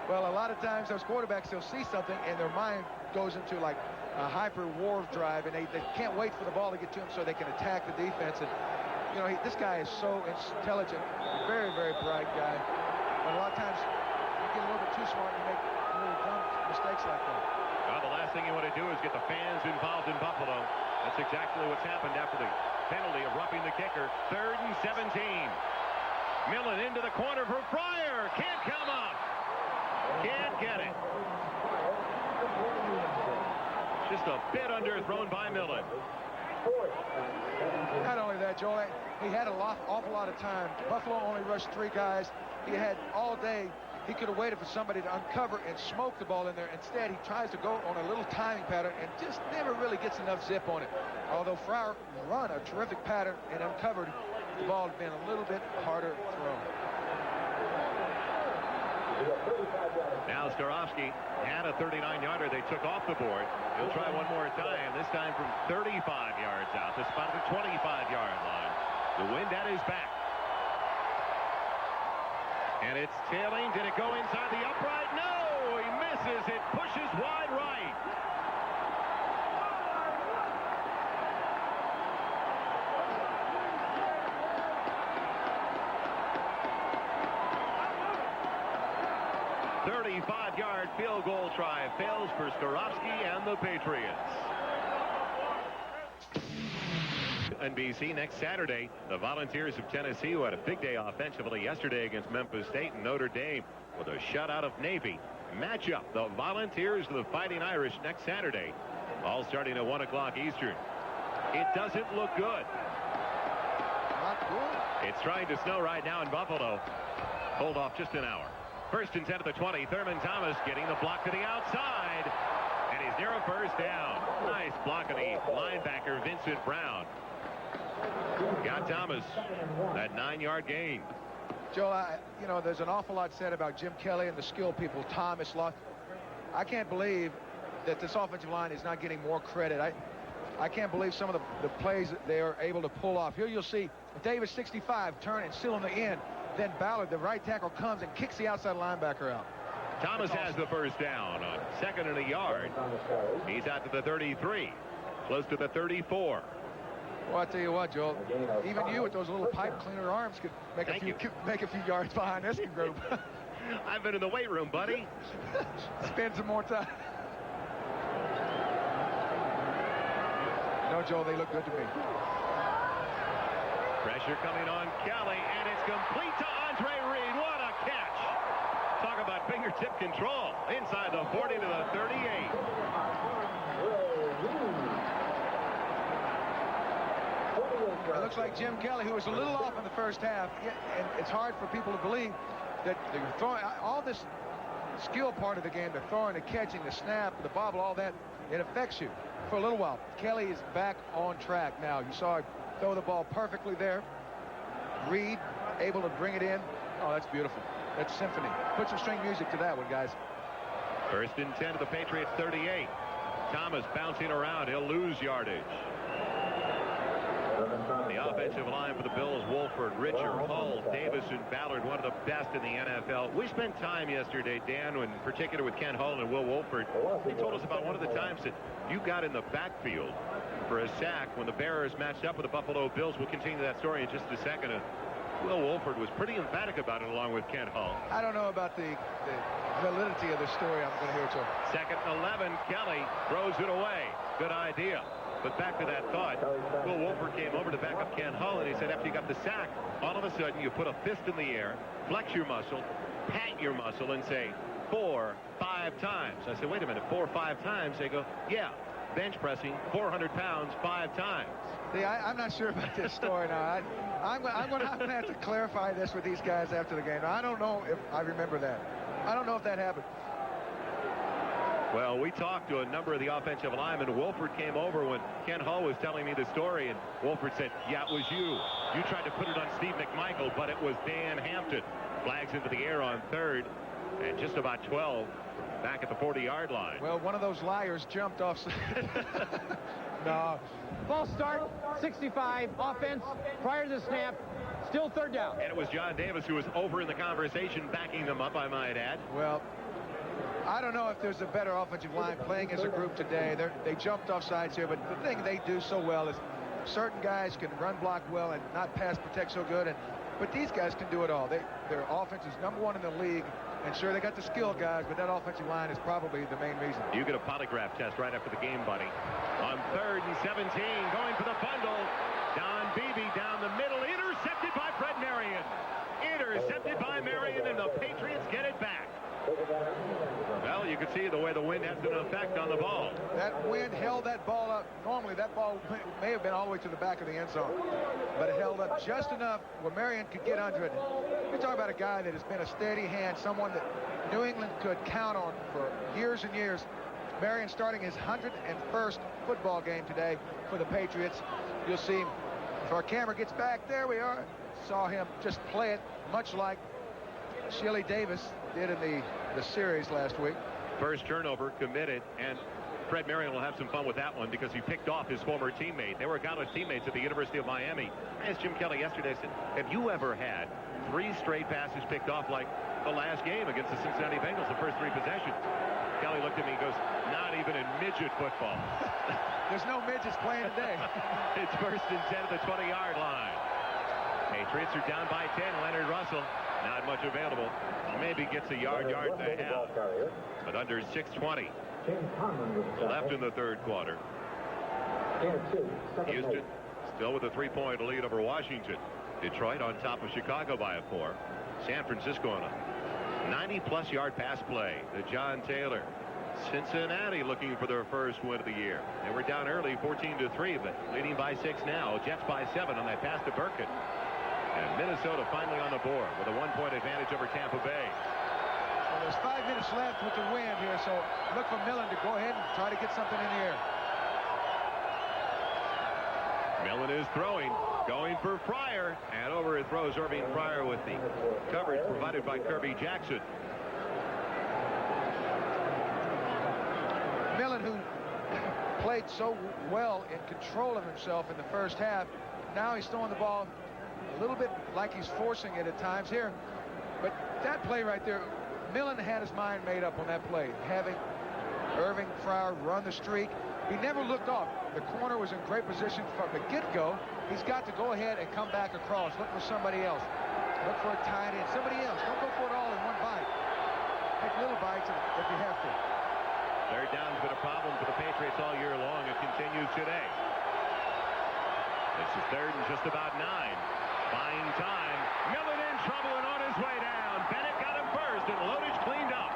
Well, a lot of times those quarterbacks, they'll see something and their mind goes into like a hyper war drive, and they can't wait for the ball to get to them so they can attack the defense. And, you know, this guy is so intelligent, very, very bright guy. But a lot of times you get a little bit too smart and you make little dumb mistakes like that. Well, the last thing you want to do is get the fans involved in Buffalo. That's exactly what's happened after the penalty of roughing the kicker. 3rd and 17. Millen into the corner for Fryer. Can't come up. Can't get it. Just a bit underthrown by Millen. Not only that, Joel, he had an awful lot of time. Buffalo only rushed 3 guys. He had all day. He could have waited for somebody to uncover and smoke the ball in there. Instead, he tries to go on a little timing pattern and just never really gets enough zip on it. Although Fryer run a terrific pattern and uncovered, the ball had been a little bit harder thrown. Now Staurovsky had a 39-yarder they took off the board. He'll try one more time, this time from 35 yards out. The spot at the 25-yard line. The wind at his back. And it's tailing. Did it go inside the upright? No! He misses. It pushes wide right. Yard field goal try fails for Staurovsky and the Patriots. NBC next Saturday, the Volunteers of Tennessee, who had a big day offensively yesterday against Memphis State and Notre Dame with a shutout of Navy, match up the Volunteers of the Fighting Irish next Saturday, all starting at 1 o'clock Eastern. It doesn't look good. Not good. It's trying to snow right now in Buffalo. Hold off just an hour. 1st and 10 at the 20. Thurman Thomas getting the block to the outside. And he's near a first down. Nice block of the linebacker, Vincent Brown. Got Thomas. That 9-yard gain. Joel, you know, there's an awful lot said about Jim Kelly and the skill people, Thomas, Lott. I can't believe that this offensive line is not getting more credit. I can't believe some of the plays that they are able to pull off. Here you'll see Davis, 65, turn and still on the end. Then Ballard, the right tackle, comes and kicks the outside linebacker out. Thomas has the first down on 2nd and a yard. He's out to the 33, close to the 34. Well, I tell you what, Joel, even you with those little pipe cleaner arms could make a few yards behind this group. I've been in the weight room, buddy. Spend some more time. No, Joel, they look good to me. Pressure coming on Kelly, and it's complete to Andre Reed. What a catch! Talk about fingertip control. Inside the 40 to the 38. It looks like Jim Kelly, who was a little off in the first half, and it's hard for people to believe that they're throwing all this skill part of the game, the throwing, the catching, the snap, the bobble, all that, it affects you for a little while. Kelly is back on track now. You saw him throw the ball perfectly there. Reed able to bring it in. Oh, that's beautiful. That's symphony. Put some string music to that one, guys. 1st and 10 to the Patriots 38. Thomas bouncing around. He'll lose yardage. The offensive line for the Bills, Wolford, Richard, Hull, Davis, and Ballard, one of the best in the NFL. We spent time yesterday, Dan, in particular with Ken Hull and Will Wolford. They told us about one of the times that you got in the backfield for a sack when the Bears matched up with the Buffalo Bills. We'll continue that story in just a second. Will Wolford was pretty emphatic about it along with Ken Hull. I don't know about the validity of the story I'm going to hear, Joe. 2nd and 11. Kelly throws it away. Good idea. But back to that thought, Will Wolford came over to back up Ken Hull, and he said after you got the sack, all of a sudden you put a fist in the air, flex your muscle, pat your muscle, and say 4, 5 times. I said, wait a minute, 4 or 5 times? They go, yeah, bench pressing 400 pounds 5 times. See, I'm not sure about this story now. I'm going to have to clarify this with these guys after the game. Now, I don't know if I remember that. I don't know if that happened. Well, we talked to a number of the offensive linemen. Wolford came over when Ken Hull was telling me the story, and Wolford said, yeah, it was you. You tried to put it on Steve McMichael, but it was Dan Hampton. Flags into the air on 3rd, and just about 12 back at the 40-yard line. Well, one of those liars jumped off. No. False start, 65, offense, prior to the snap, still 3rd down. And it was John Davis who was over in the conversation, backing them up, I might add. Well, I don't know if there's a better offensive line playing as a group today. They jumped off sides here, but the thing they do so well is certain guys can run block well and not pass protect so good, but these guys can do it all. Their offense is #1 in the league, and sure, they got the skill guys, but that offensive line is probably the main reason. You get a polygraph test right after the game, buddy. On 3rd and 17, going for the bundle. Don Beebe down the middle, intercepted by Fred Marion. Intercepted by Marion, and the Patriots get it back. Well, you can see the way the wind has an effect on the ball. That wind held that ball up. Normally, that ball may have been all the way to the back of the end zone, but it held up just enough where Marion could get under it. You're talking about a guy that has been a steady hand, someone that New England could count on for years and years. Marion starting his 101st football game today for the Patriots. You'll see if our camera gets back, there we are. Saw him just play it much like Shelley Davis did in the series last week. First turnover committed, and Fred Marion will have some fun with that one because he picked off his former teammate. They were college teammates at the University of Miami. I asked Jim Kelly yesterday, I said, have you ever had 3 straight passes picked off like the last game against the Cincinnati Bengals, the first 3 possessions? Kelly looked at me and goes, not even in midget football. There's no midgets playing today. It's 1st and 10 at the 20-yard line. Patriots are down by 10. Leonard Russell, not much available. Maybe gets a yard and a half. But under 6:20 left in the 3rd quarter. Houston still with a 3-point lead over Washington. Detroit on top of Chicago by a 4. San Francisco on a 90-plus yard pass play to John Taylor. Cincinnati looking for their first win of the year. They were down early 14-3, but leading by 6 now. Jets by 7 on that pass to Burkett. And Minnesota finally on the board with a 1-point advantage over Tampa Bay. Well, there's 5 minutes left with the wind here, so look for Millen to go ahead and try to get something in the air. Millen is throwing, going for Fryer, and over it throws Irving Fryer with the coverage provided by Kirby Jackson. Millen, who played so well in control of himself in the first half. Now he's throwing the ball a little bit like he's forcing it at times here. But that play right there, Millen had his mind made up on that play. Having Irving Fryar run the streak. He never looked off. The corner was in great position from the get-go. He's got to go ahead and come back across. Look for somebody else. Look for a tight end. Somebody else. Don't go for it all in one bite. Take little bites if you have to. Third down's been a problem for the Patriots all year long. It continues today. This is third and just about 9. Buying time. Millen in trouble and on his way down. Bennett got him first and Lodich cleaned up.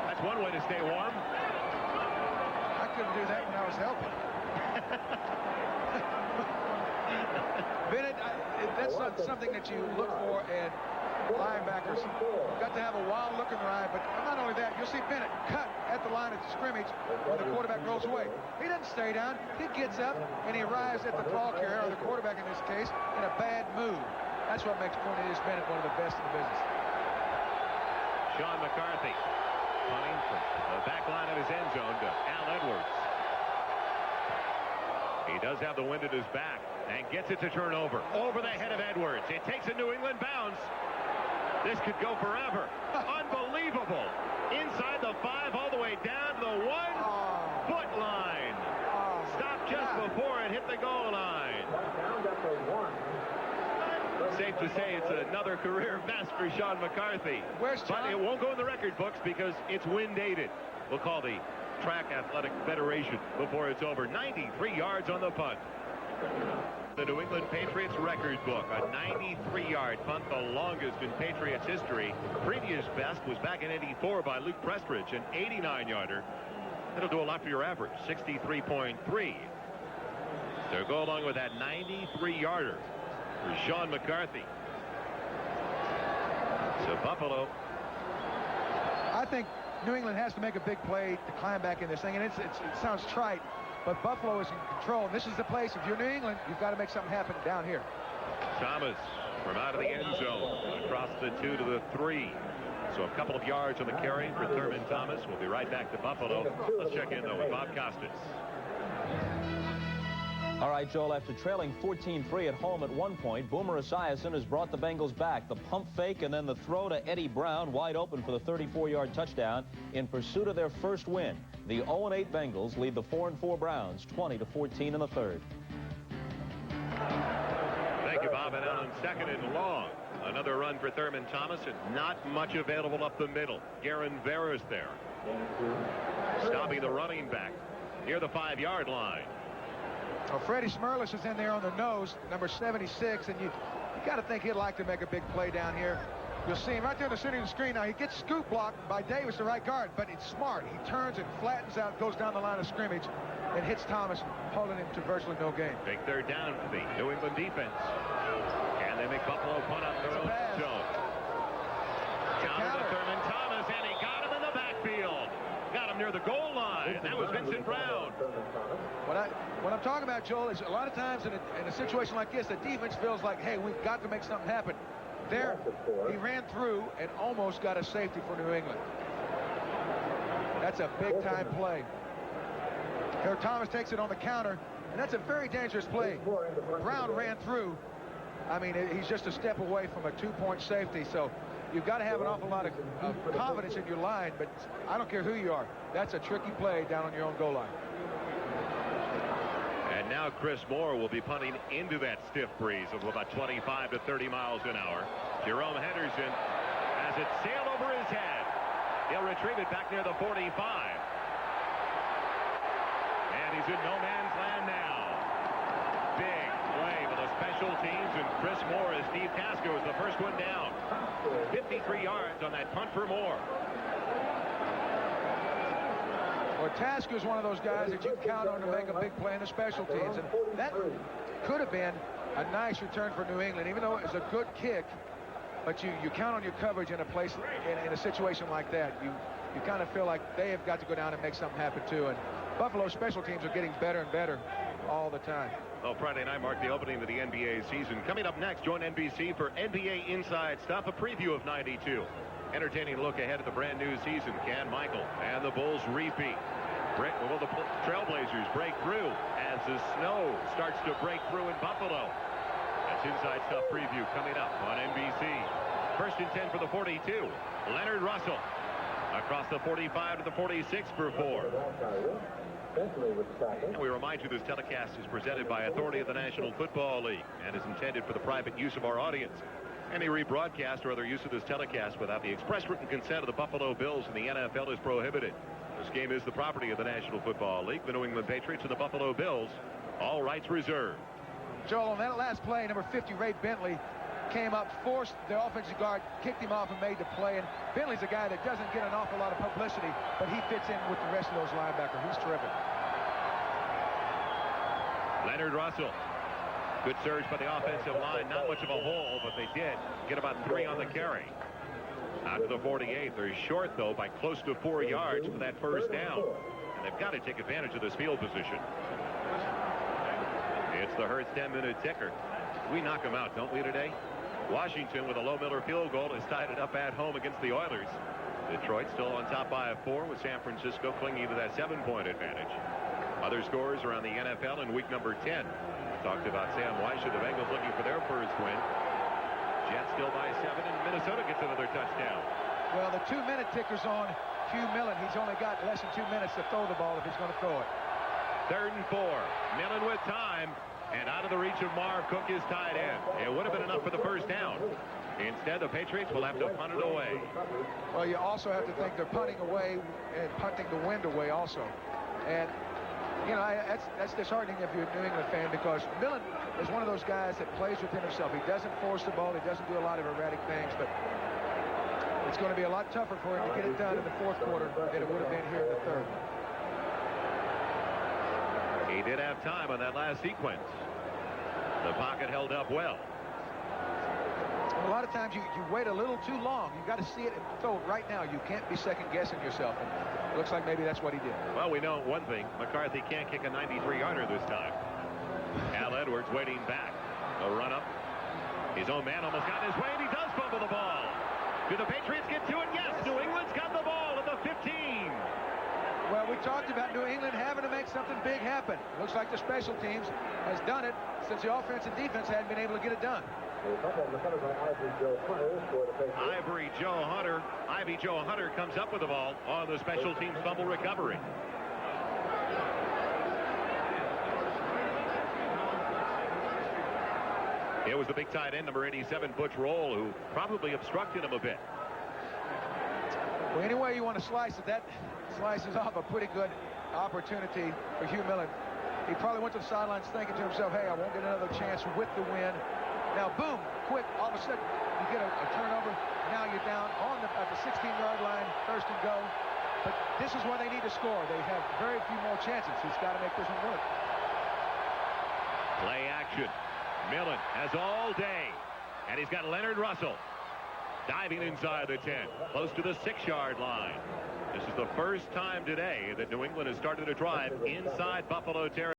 That's one way to stay warm. I couldn't do that when I was helping. Bennett, that's not something that you look for in linebackers. You've got to have a wild look in their eye, but not only that, you'll see Bennett cut at the line of scrimmage when the quarterback rolls away. He doesn't stay down. He gets up, and he arrives at the ball carrier, or the quarterback in this case, in a bad mood. That's what makes Cornelius Bennett one of the best in the business. Sean McCarthy punting from the back line of his end zone to Al Edwards. He does have the wind at his back and gets it to turn over the head of Edwards. It takes a New England bounce. This could go forever. Unbelievable. Inside the 5 all the way down to the 1-foot line. Stopped just before it hit the goal line. Safe to say it's another career best for Sean McCarthy. But it won't go in the record books because it's wind dated. We'll call the Track Athletic Federation before it's over. 93 yards on the punt. The New England Patriots record book, a 93-yard punt, the longest in Patriots history. Previous best was back in '84 by Luke Prestridge, an 89-yarder. That'll do a lot for your average, 63.3. So go along with that 93-yarder for Sean McCarthy. So Buffalo. I think New England has to make a big play to climb back in this thing, and it sounds trite, but Buffalo is in control. And this is the place. If you're New England, you've got to make something happen down here. Thomas from out of the end zone across the 2 to the 3. So a couple of yards on the carry for Thurman Thomas. We'll be right back to Buffalo. Let's check in, though, with Bob Costas. All right, Joel, after trailing 14-3 at home at one point, Boomer Esiason has brought the Bengals back. The pump fake and then the throw to Eddie Brown, wide open for the 34-yard touchdown in pursuit of their first win. The 0-8 Bengals lead the 4-4 Browns 20-14 in the third. Thank you, Bob. And on second and long, another run for Thurman Thomas, and not much available up the middle. Garen Vera's there, stopping the running back near the 5-yard line. Well, Freddie Smerlis is in there on the nose, number 76, and you got to think he'd like to make a big play down here. You'll see him right there in the center of the screen. Now, he gets scoop blocked by Davis, the right guard, but it's smart. He turns and flattens out, goes down the line of scrimmage, and hits Thomas, holding him to virtually no gain. Big third down for the New England defense. And they make Buffalo punt up their own zone. Down to Thurman Thomas, and he got him in the backfield. Got him near the goal line. That was Vincent Brown. What I'm talking about, Joel, is a lot of times in a situation like this, the defense feels like, hey, we've got to make something happen. There, he ran through and almost got a safety for New England. That's a big-time play. Here, Thomas takes it on the counter, and that's a very dangerous play. Brown ran through. I mean, he's just a step away from a 2-point safety, so you've got to have an awful lot of confidence in your line, but I don't care who you are. That's a tricky play down on your own goal line. And now Chris Moore will be punting into that stiff breeze of about 25 to 30 miles an hour. Jerome Henderson has it sail over his head. He'll retrieve it back near the 45. And he's in no man's land now. Big play for the special teams, and Chris Moore as Steve Tasker was the first one down. 53 yards on that punt for Moore. Well, Tasker's one of those guys that you count on to make a big play in the special teams. And that could have been a nice return for New England, even though it was a good kick. But you count on your coverage in a place, in a situation like that. You kind of feel like they have got to go down and make something happen too. And Buffalo's special teams are getting better and better. all the time. Well, Friday night marked the opening of the NBA season. Coming up next, join NBC for NBA Inside Stuff, a preview of 92. Entertaining look ahead at the brand new season. Can Michael and the Bulls repeat? Will the Trailblazers break through as the snow starts to break through in Buffalo? That's Inside Stuff preview coming up on NBC. First and 10 for the 42. Leonard Russell across the 45 to the 46 for 4. And we remind you this telecast is presented by authority of the National Football League and is intended for the private use of our audience. Any rebroadcast or other use of this telecast without the express written consent of the Buffalo Bills and the NFL is prohibited. This game is the property of the National Football League, the New England Patriots, and the Buffalo Bills. All rights reserved. Joel, on that last play, number 50, Ray Bentley, came up, forced the offensive guard, kicked him off, and made the play. And Bentley's a guy that doesn't get an awful lot of publicity, but he fits in with the rest of those linebackers. He's terrific. Leonard Russell. Good surge by the offensive line. Not much of a hole, but they did get about 3 on the carry. Out to the 48. They're short, though, by close to 4 yards for that first down. And they've got to take advantage of this field position. It's the Hurts 10-minute ticker. We knock them out, don't we, today? Washington, with a low Miller field goal, has tied it up at home against the Oilers. Detroit still on top by 4, with San Francisco clinging to that 7-point advantage. Other scores around the NFL in week number 10. We talked about Sam Weiss of the Bengals looking for their first win. Jets still by 7, and Minnesota gets another touchdown. Well, the 2-minute ticker's on Hugh Millen. He's only got less than 2 minutes to throw the ball if he's going to throw it. 3rd and 4. Millen with time. And out of the reach of Marv, Cook is tied in. It would have been enough for the first down. Instead, the Patriots will have to punt it away. Well, you also have to think they're punting away and punting the wind away also. And, you know, that's disheartening if you're a New England fan, because Millen is one of those guys that plays within himself. He doesn't force the ball. He doesn't do a lot of erratic things. But it's going to be a lot tougher for him to get it done in the 4th quarter than it would have been here in the 3rd. He did have time on that last sequence. The pocket held up well. A lot of times you wait a little too long. You've got to see it and throw it right now. You can't be second-guessing yourself. And it looks like maybe that's what he did. Well, we know one thing. McCarthy can't kick a 93-yarder this time. Al Edwards waiting back. A run-up. His own man almost got in his way, and he does fumble the ball. Do the Patriots get to it? Yes. New England's got the ball at the 15. Well, we talked about New England having to make something big happen. Looks like the special teams has done it since the offense and defense hadn't been able to get it done. Ivy Joe Hunter comes up with the ball on the special teams fumble recovery. It was the big tight end, number 87, Butch Roll, who probably obstructed him a bit. Well, any way you want to slice it, that slices off a pretty good opportunity for Hugh Millen. He probably went to the sidelines thinking to himself, hey, I won't get another chance with the win. Now, boom, quick, all of a sudden, you get a turnover. Now you're down at the 16-yard line, 1st and go. But this is where they need to score. They have very few more chances. He's got to make this one work. Play action. Millen has all day. And he's got Leonard Russell diving inside the 10, close to the 6-yard line. This is the first time today that New England has started a drive inside Buffalo territory.